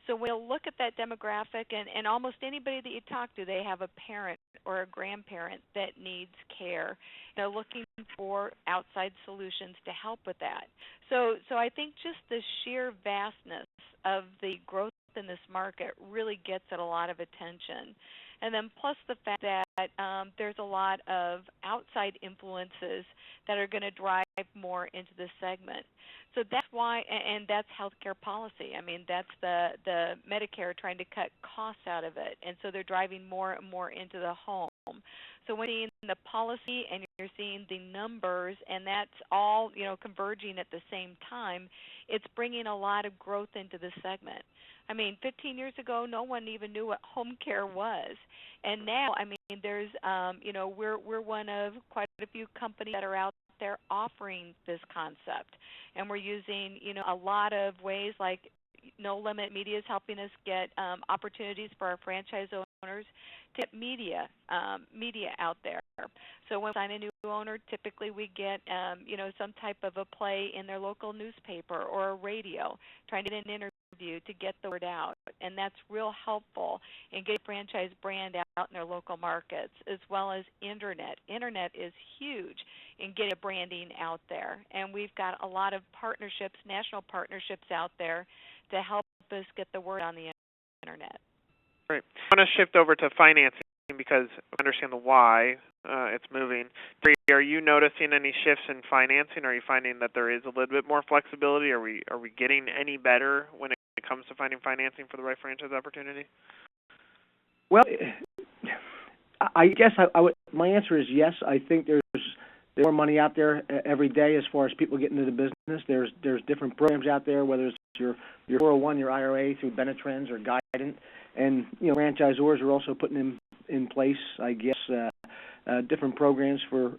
So we'll look at that demographic, and almost anybody that you talk to, they have a parent or a grandparent that needs care. They're looking for outside solutions to help with that. So I think just the sheer vastness of the growth in this market really gets at a lot of attention. And then plus the fact that there's a lot of outside influences that are going to drive more into this segment. So that's why, and that's healthcare policy. I mean, that's the Medicare trying to cut costs out of it. And so they're driving more and more into the home. So when you're seeing the policy and you're seeing the numbers, and that's all, you know, converging at the same time, it's bringing a lot of growth into this segment. I mean, 15 years ago, no one even knew what home care was. And now, I mean, there's, you know, we're one of quite a few companies that are out there offering this concept. And we're using, you know, a lot of ways like No Limit Media is helping us get opportunities for our franchise owners to get media out there. So when we sign a new owner, typically we get, you know, some type of a play in their local newspaper or a radio, trying to get an interview you to get the word out, and that's real helpful in getting franchise brand out in their local markets, as well as internet. Internet is huge in getting a branding out there, and we've got a lot of partnerships, national partnerships out there to help us get the word on the internet. Great. I want to shift over to financing because I understand the why it's moving. Are you noticing any shifts in financing? Are you finding that there is a little bit more flexibility? Are we getting any better when it comes to finding financing for the right franchise opportunity? Well, I guess my answer is yes. I think there's more money out there every day as far as people getting into the business. There's different programs out there, whether it's your 401, your IRA through Benetrends or Guidant, and franchisors are also putting in place, I guess, different programs for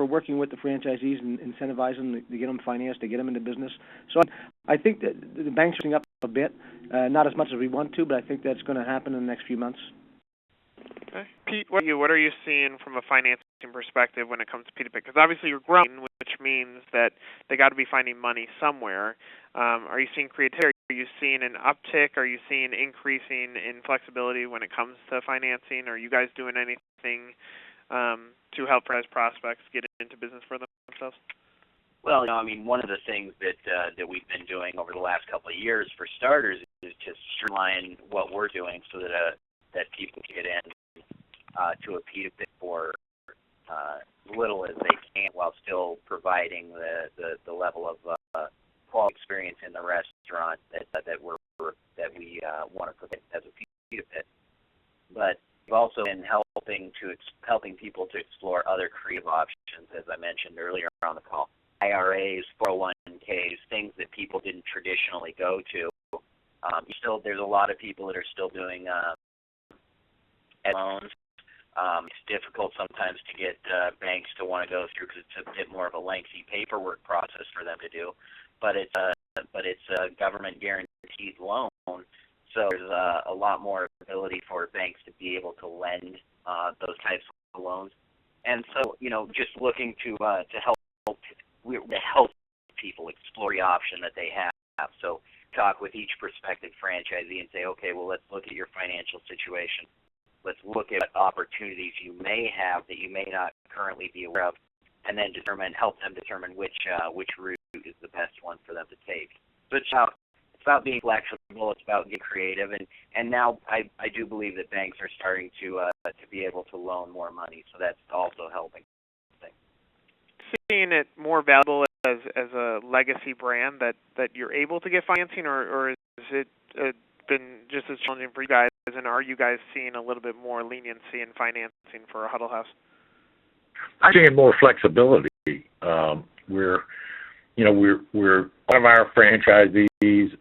working with the franchisees and incentivize them to get them financed, to get them into business. So I think that the banks are up a bit, not as much as we want to, but I think that's going to happen in the next few months. Okay. Pete, what are you seeing from a financing perspective when it comes to P2P? Because obviously you're growing, which means that they got to be finding money somewhere. Are you seeing creativity? Are you seeing an uptick? Are you seeing increasing in flexibility when it comes to financing? Are you guys doing anything to help franchise prospects get into business for themselves? Well, one of the things that we've been doing over the last couple of years, for starters, is to streamline what we're doing so that people can get in to a P2P for little as they can, while still providing the level of quality experience in the restaurant that we want to provide as a P2P. But we've also been helping people to explore other creative options, as I mentioned earlier on the call. IRAs, 401ks, things that people didn't traditionally go to. There's a lot of people that are still doing loans. It's difficult sometimes to get banks to want to go through because it's a bit more of a lengthy paperwork process for them to do. But it's a government guaranteed loan, so there's a lot more ability for banks to be able to lend those types of loans. And so, just looking to help people explore the option that they have. So talk with each prospective franchisee and say, okay, well, let's look at your financial situation. Let's look at opportunities you may have that you may not currently be aware of, and then help them determine which route is the best one for them to take. So it's about being flexible. It's about getting creative, and now I do believe that banks are starting to be able to loan more money. So that's also helping. Seeing it more valuable as a legacy brand that you're able to get financing, or is it been just as challenging for you guys? And are you guys seeing a little bit more leniency in financing for a Huddle House? I'm seeing more flexibility. We're one of our franchisees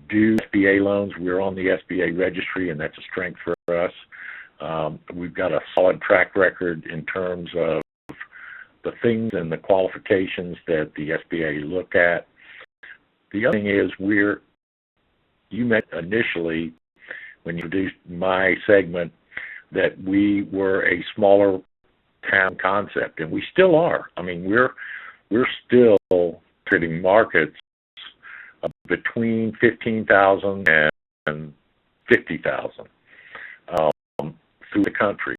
do SBA loans. We're on the SBA registry, and that's a strength for us. We've got a solid track record in terms of the things and the qualifications that the SBA look at. The other thing is you met initially when you introduced my segment that we were a smaller town concept, and we still are. We're still trading markets between 15,000 and 50,000 through the country.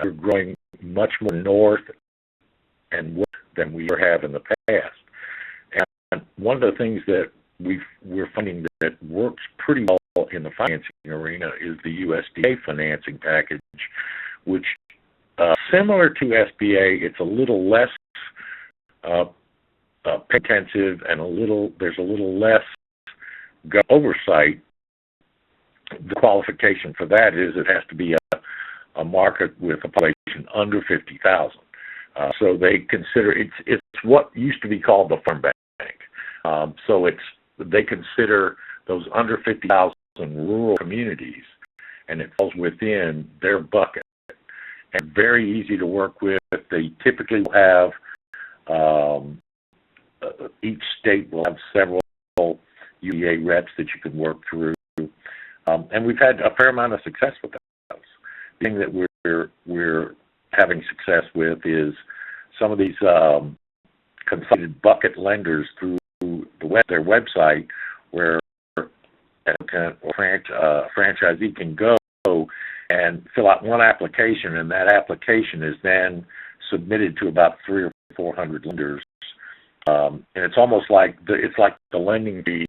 We're growing much more north and west than we ever have in the past. And one of the things that we're finding that works pretty well in the financing arena is the USDA financing package, which similar to SBA, it's a little less intensive and there's a little less oversight. The qualification for that is it has to be a market with a population under 50,000. So they consider it's what used to be called the farm bank. So they consider those under 50,000 rural communities, and it falls within their bucket. And very easy to work with. They typically will have each state will have several USDA reps that you can work through, and we've had a fair amount of success with those. The thing that we're having success with is some of these consolidated bucket lenders through their website, where applicant or franchisee can go and fill out one application, and that application is then submitted to about 300 or 400 lenders. And it's almost like the lending fee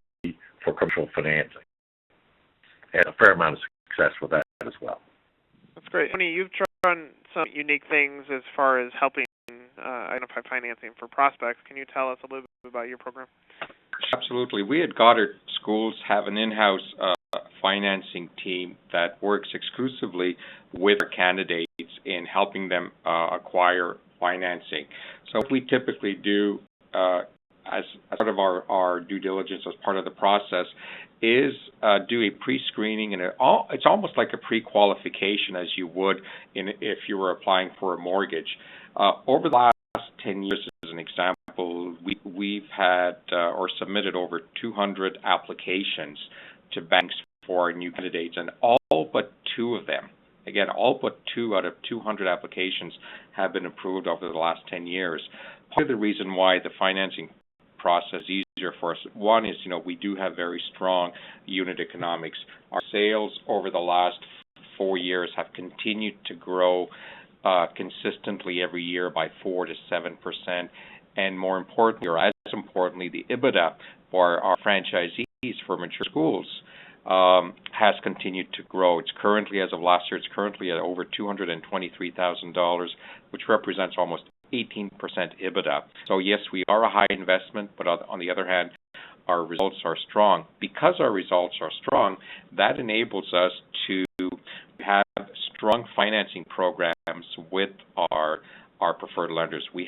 for commercial financing, and a fair amount of success with that as well. That's great. Tony, you've done some unique things as far as helping identify financing for prospects. Can you tell us a little bit about your program? Absolutely. We at Goddard Schools have an in-house financing team that works exclusively with our candidates in helping them acquire financing. So what we typically do as part of our due diligence, as part of the process, is do a pre-screening, and it's almost like a pre-qualification as you would if you were applying for a mortgage. Over the last 10 years, as an example, we've had or submitted over 200 applications to banks for our new candidates, and all but two of them, again, all but 2 out of 200 applications have been approved over the last 10 years. Part of the reason why the financing process is easier for us, one is, we do have very strong unit economics. Our sales over the last 4 years have continued to grow consistently every year by 4 to 7%, and more importantly, or as importantly, the EBITDA for our franchisees for mature schools has continued to grow. It's currently, as of last year, it's currently at over $223,000, which represents almost 18% EBITDA. So yes, we are a high investment, but on the other hand, our results are strong. Because our results are strong, that enables us to have strong financing programs with our preferred lenders. We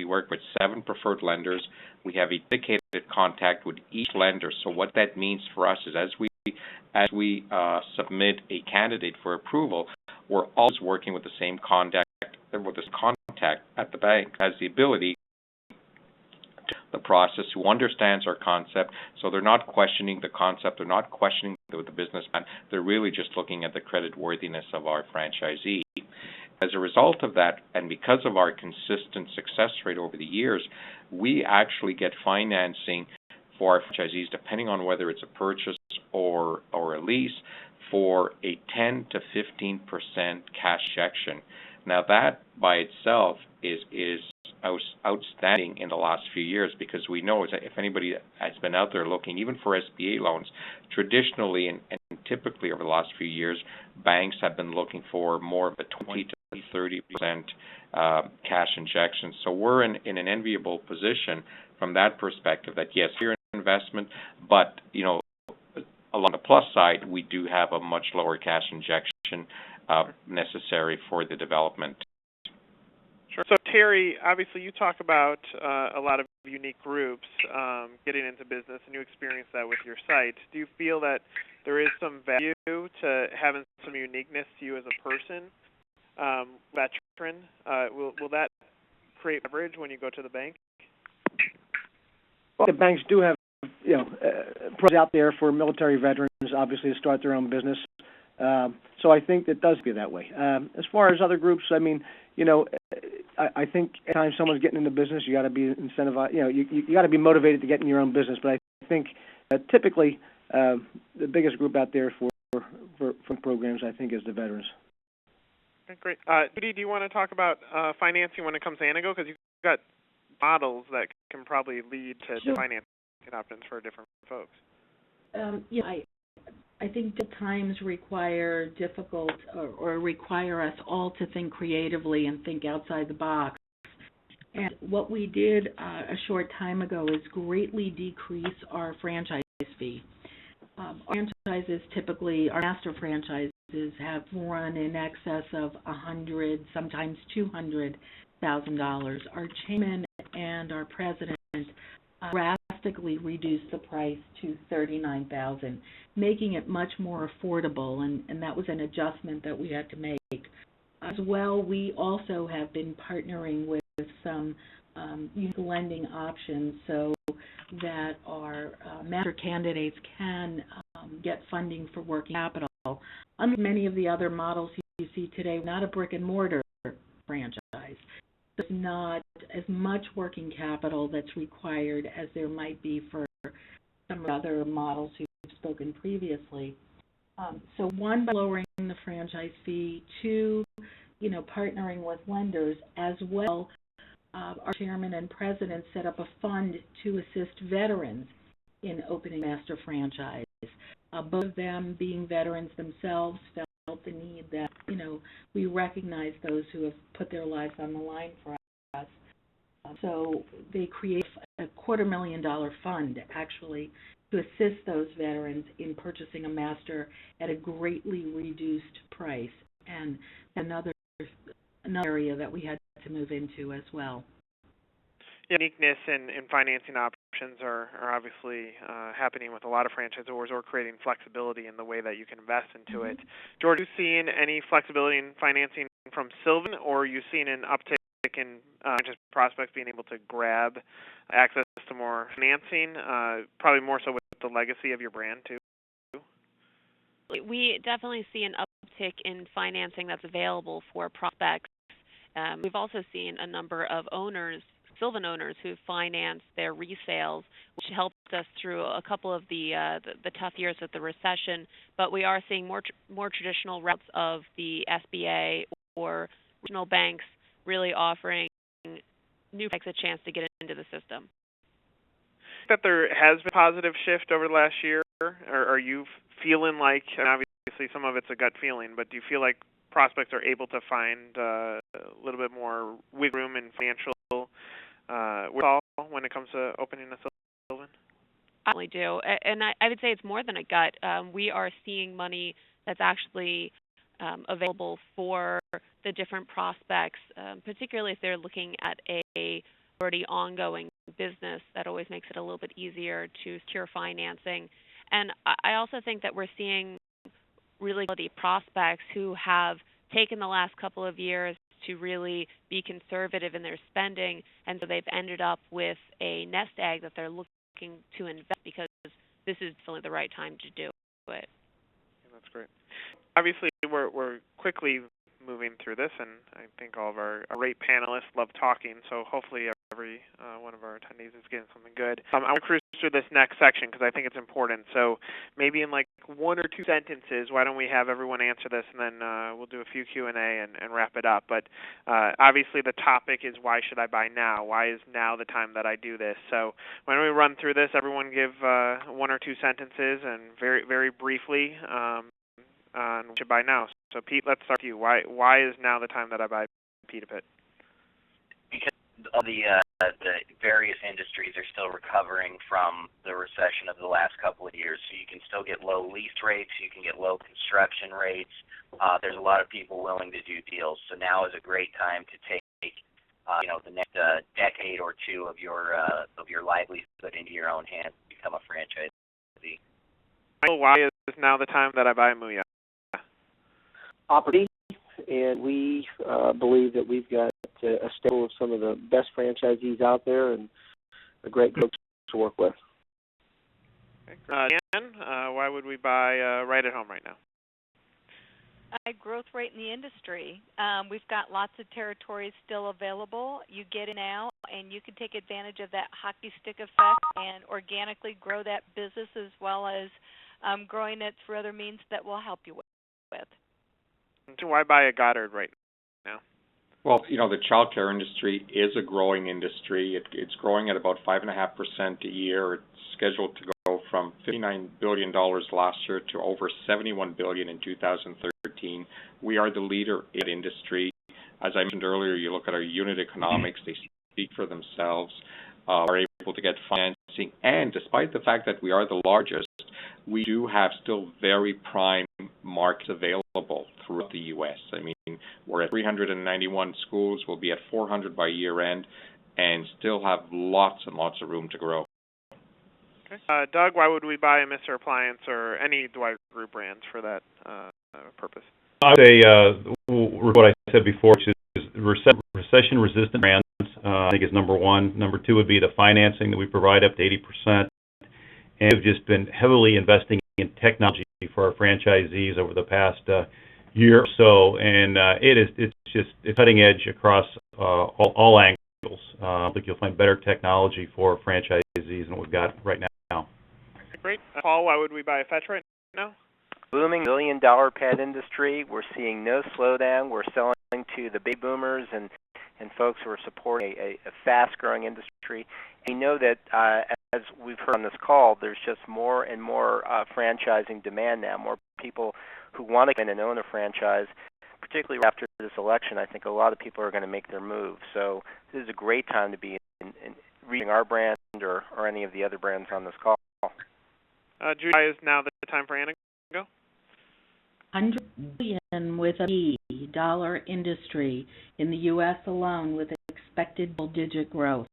work with 7 preferred lenders. We have a dedicated contact with each lender. So what that means for us is as we submit a candidate for approval, we're always working with the same contact at the bank, has the ability the process, who understands our concept, so they're not questioning the concept, they're not questioning the business plan, they're really just looking at the credit worthiness of our franchisee. As a result of that, and because of our consistent success rate over the years, we actually get financing for our franchisees, depending on whether it's a purchase or a lease, for a 10 to 15% cash injection. Now that by itself is outstanding in the last few years, because we know if anybody has been out there looking, even for SBA loans, traditionally and typically over the last few years, banks have been looking for more of a 20 to 30% cash injection. So we're in an enviable position from that perspective that yes, you're an investment, but along the plus side, we do have a much lower cash injection necessary for the development. Sure. So Terry, obviously you talk about a lot of unique groups getting into business, and you experience that with your site. Do you feel that there is some value to having some uniqueness to you as a person, veteran? Will that create leverage when you go to the bank? Well, the banks do have pros out there for military veterans, obviously, to start their own business. So I think it does be that way. As far as other groups, I mean, I think anytime someone's getting into business, you got to be incentivized. You got to be motivated to get in your own business. But I think typically the biggest group out there for programs, I think, is the veterans. Okay, great. Judy, do you want to talk about financing when it comes to Anago? Because you've got models that can probably lead to financing options for different folks. I think the times require or require us all to think creatively and think outside the box. And what we did a short time ago is greatly decrease our franchise fee. Our franchises typically, our master franchises, have run in excess of $100,000, sometimes $200,000. Our chairman and our president drastically reduced the price to $39,000, making it much more affordable, and that was an adjustment that we had to make. As well, we also have been partnering with some unique lending options so that our master candidates can get funding for working capital. Unlike many of the other models you see today, not a brick-and-mortar franchise. There's not as much working capital that's required as there might be for some other models who've spoken previously. So one, by lowering the franchise fee, two, partnering with lenders, as well. Our chairman and president set up a fund to assist veterans in opening master franchise. Both of them, being veterans themselves, felt the need that, we recognize those who have put their lives on the line for us. So they create a $250,000 fund, actually, to assist those veterans in purchasing a master at a greatly reduced price, and another area that we had to move into as well. Uniqueness in financing options are obviously happening with a lot of franchisors, or creating flexibility in the way that you can invest into it. George, are you seeing any flexibility in financing from Sylvan, or are you seeing an uptick in franchise prospects being able to grab access to more financing, probably more so with the legacy of your brand too? We definitely see an uptick in financing that's available for prospects. We've also seen a number of Sylvan owners who financed their resales, which helped us through a couple of the tough years with the recession. But we are seeing more traditional routes of the SBA or regional banks really offering new banks a chance to get into the system. That there has been a positive shift over the last year, or are you feeling like, and obviously some of it's a gut feeling, but do you feel like prospects are able to find a little bit more wiggle room in financial withdrawal when it comes to opening a Sylvan? I really do, and I would say it's more than a gut. We are seeing money that's actually available for the different prospects, particularly if they're looking at a already ongoing business. That always makes it a little bit easier to secure financing. And I also think that we're seeing really quality prospects who have taken the last couple of years to really be conservative in their spending, and so they've ended up with a nest egg that they're looking to invest because this is definitely the right time to do it. Yeah, that's great. Obviously, we're quickly moving through this, and I think all of our great panelists love talking, so hopefully every one of our attendees is getting something good. I want to cruise through this next section because I think it's important. So maybe in like one or two sentences, why don't we have everyone answer this, and then we'll do a few Q&A and wrap it up. But obviously the topic is, why should I buy now? Why is now the time that I do this? So why don't we run through this? Everyone give one or two sentences, and very, very briefly, on what you buy now. So Pete, let's start with you. Why is now the time that I buy Pete a Pit? Because all the various industries are still recovering from the recession of the last couple of years. So you can still get low lease rates, you can get low construction rates. There's a lot of people willing to do deals. So now is a great time to take the next decade or two of your livelihood into your own hands and become a franchisee. Why is now the time that I buy Muya? Opportunity, and we believe that we've got a stable of some of the best franchisees out there and a great group to work with. Dan, why would we buy right at home right now? Growth rate in the industry. We've got lots of territories still available. You get in now, and you can take advantage of that hockey stick effect and organically grow that business, as well as growing it through other means that will help you with. So why buy a Goddard right now? Well, the child care industry is a growing industry. It's growing at about 5.5% a year. It's scheduled to go from $59 billion last year to over $71 billion in 2013. We are the leader in the industry. As I mentioned earlier, you look at our unit economics, they speak for themselves. We're able to get financing, and despite the fact that we are the largest, we do have still very prime markets available throughout the U.S. I mean, we're at 391 schools. We'll be at 400 by year end, and still have lots and lots of room to grow. Okay. Doug, why would we buy a Mr. Appliance or any Dwight Group brands for that purpose? I would say what I said before, which is recession-resistant brands. I think is number one. Number two would be the financing that we provide up to 80%. And we've just been heavily investing in technology for our franchisees over the past year or so, and it's cutting edge across all angles. I think you'll find better technology for franchisees than what we've got right now. Great. Great. Paul, why would we buy a Fetch right now? Booming billion-dollar pet industry. We're seeing no slowdown. We're selling to the baby boomers and folks who are supporting a fast-growing industry. We know that, as we've heard on this call, there's just more and more franchising demand now, more people who want to come in and own a franchise. Particularly after this election, I think a lot of people are going to make their move. So this is a great time to be in reading our brand or any of the other brands on this call. Judy, is now the time for Anna to go? $100 billion with a B dollar industry in the U.S. alone, with expected double-digit growth.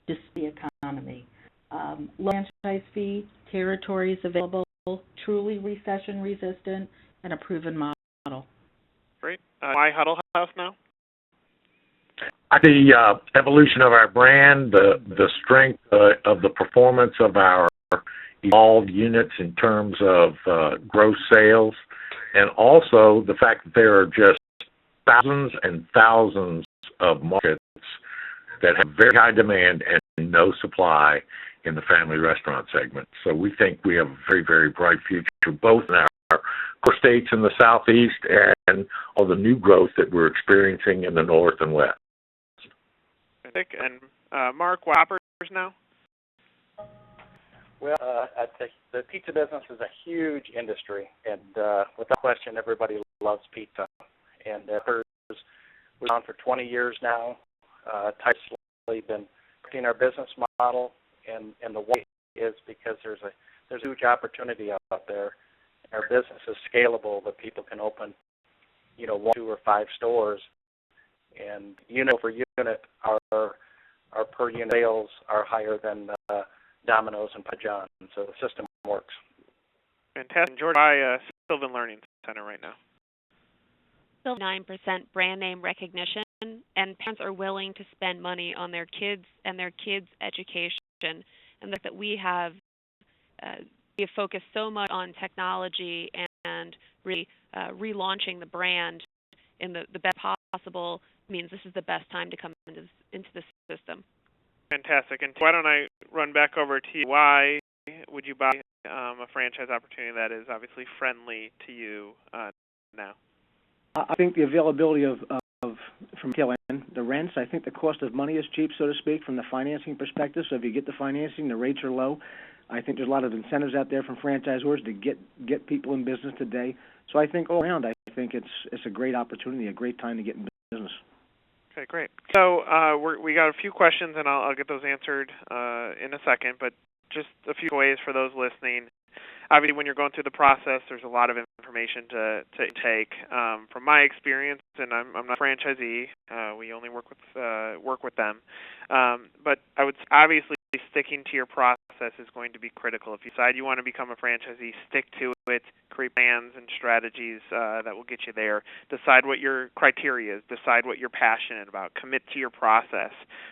Just the economy. Low franchise fee, territories available, truly recession-resistant, and a proven model. Great. Why Huddle House now? The evolution of our brand, the strength of the performance of our evolved units in terms of gross sales, and also the fact that there are just thousands and thousands of markets that have very high demand and no supply in the family restaurant segment. So we think we have a very, very bright future, both in our core states in the southeast and all the new growth that we're experiencing in the north and west. And Mark, what Whoppers now? Well, I think the pizza business is a huge industry, and without question, everybody loves pizza. And Whoppers, we've been on for 20 years now, tightly been working our business model, and the way is because there's a huge opportunity out there. Our business is scalable, but people can open, 1, 2, or 5 stores, and unit over unit, our per unit sales are higher than Domino's and Papa John's, so the system works. Fantastic. George, I Sylvan Learning Center right now. Still 9% brand name recognition, and parents are willing to spend money on their kids and their kids' education. And the fact that we have focused so much on technology and really relaunching the brand in the best possible means this is the best time to come into the system. Fantastic. And why don't I run back over to you? Why would you buy a franchise opportunity that is obviously friendly to you now? I think the availability of from tail end, the rents, I think the cost of money is cheap, so to speak, from the financing perspective. So if you get the financing, the rates are low. I think there's a lot of incentives out there from franchisors to get people in business today. So I think all around, I think it's a great opportunity, a great time to get in business. Okay, great. So we got a few questions, and I'll get those answered in a second, but just a few ways for those listening. Obviously, when you're going through the process, there's a lot of information to take. From my experience, and I'm not a franchisee, we only work with them. But I would obviously sticking to your process is going to be critical. If you decide you want to become a franchisee, stick to it. Create plans and strategies that will get you there. Decide what your criteria is. Decide what you're passionate about. Commit to your process.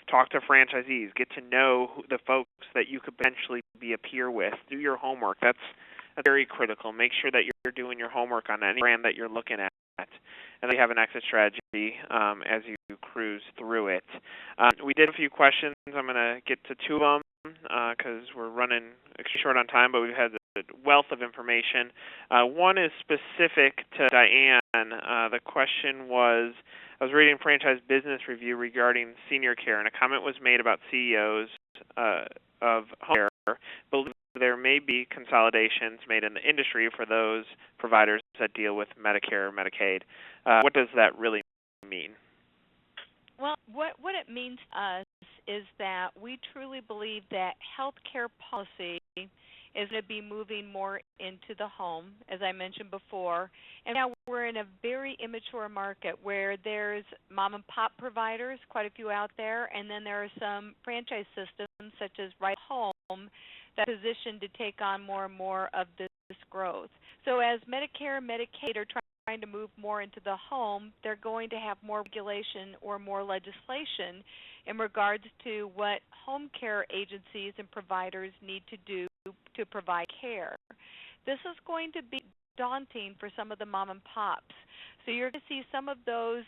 Talk to franchisees. Get to know the folks that you could potentially be a peer with. Do your homework. That's very critical. Make sure that you're doing your homework on any brand that you're looking at. And then you have an exit strategy as you cruise through it. We did a few questions. I'm going to get to 2 of them because we're running extra short on time, but we've had a wealth of information. One is specific to Diane. The question was, I was reading Franchise Business Review regarding senior care, and a comment was made about CEOs of home care believe there may be consolidations made in the industry for those providers that deal with Medicare or Medicaid. What does that really mean? Well, what it means to us is that we truly believe that healthcare policy is going to be moving more into the home, as I mentioned before. And now we're in a very immature market where there's mom-and-pop providers, quite a few out there, and then there are some franchise systems such as Right Home that are positioned to take on more and more of this growth. So as Medicare and Medicaid are trying to move more into the home, they're going to have more regulation or more legislation in regards to what home care agencies and providers need to do to provide care. This is going to be daunting for some of the mom and pops. So you're going to see some of those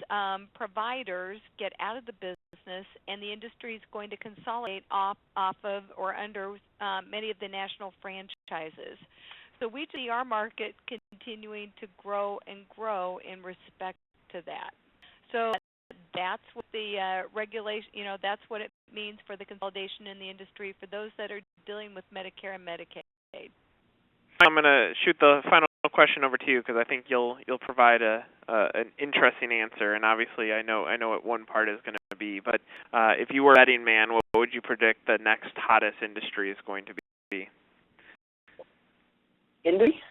providers get out of the business, and the industry is going to consolidate off of or under many of the national franchises. So we see our market continuing to grow and grow in respect to that. So that's what the regulation, that's what it means for the consolidation in the industry for those that are dealing with Medicare and Medicaid. I'm going to shoot the final question over to you because I think you'll provide an interesting answer, and obviously I know what one part is going to be. But if you were a betting man, what would you predict the next hottest industry is going to be? Industry?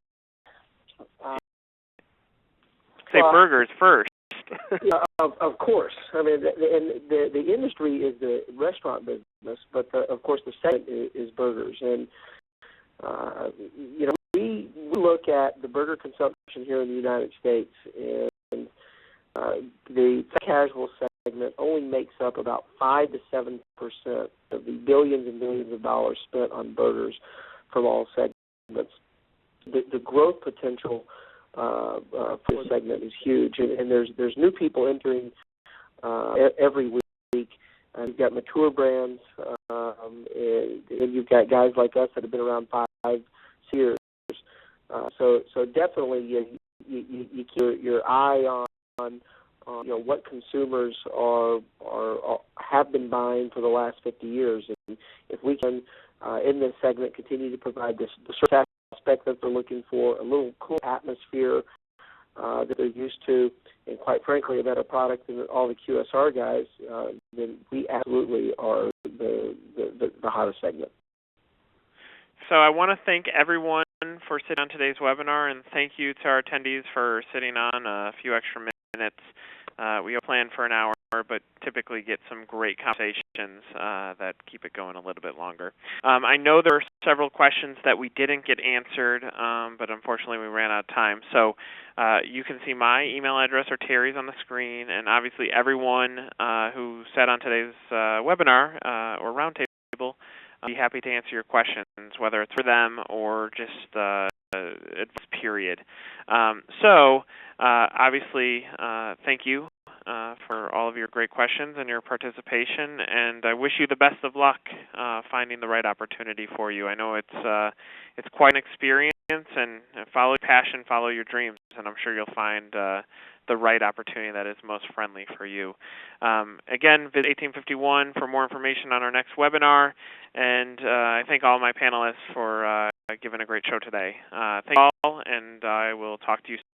Say burgers first. Yeah, of course. I mean, the industry is the restaurant business, but of course the segment is burgers. And we look at the burger consumption here in the United States, and the casual segment only makes up about 5 to 7% of the billions and billions of dollars spent on burgers from all segments. The growth potential for this segment is huge, and there's new people entering every week. You've got mature brands, and you've got guys like us that have been around 5 years. So definitely you keep your eye on what consumers have been buying for the last 50 years, and if we can in this segment continue to provide the service aspect that they're looking for, a little cool atmosphere that they're used to, and quite frankly a better product than all the QSR guys, then we absolutely are the hottest segment. So I want to thank everyone for sitting on today's webinar, and thank you to our attendees for sitting on a few extra minutes. We plan for an hour, but typically get some great conversations that keep it going a little bit longer. I know there are several questions that we didn't get answered, but unfortunately we ran out of time. So you can see my email address or Terry's on the screen, and obviously everyone who sat on today's webinar or roundtable, I'll be happy to answer your questions, whether it's for them or just it's period. Obviously, thank you for all of your great questions and your participation, and I wish you the best of luck finding the right opportunity for you. I know it's quite an experience, and follow your passion, follow your dreams, and I'm sure you'll find the right opportunity that is most friendly for you. Again, visit 1851 for more information on our next webinar, and I thank all my panelists for giving a great show today. Thank you all, and I will talk to you soon.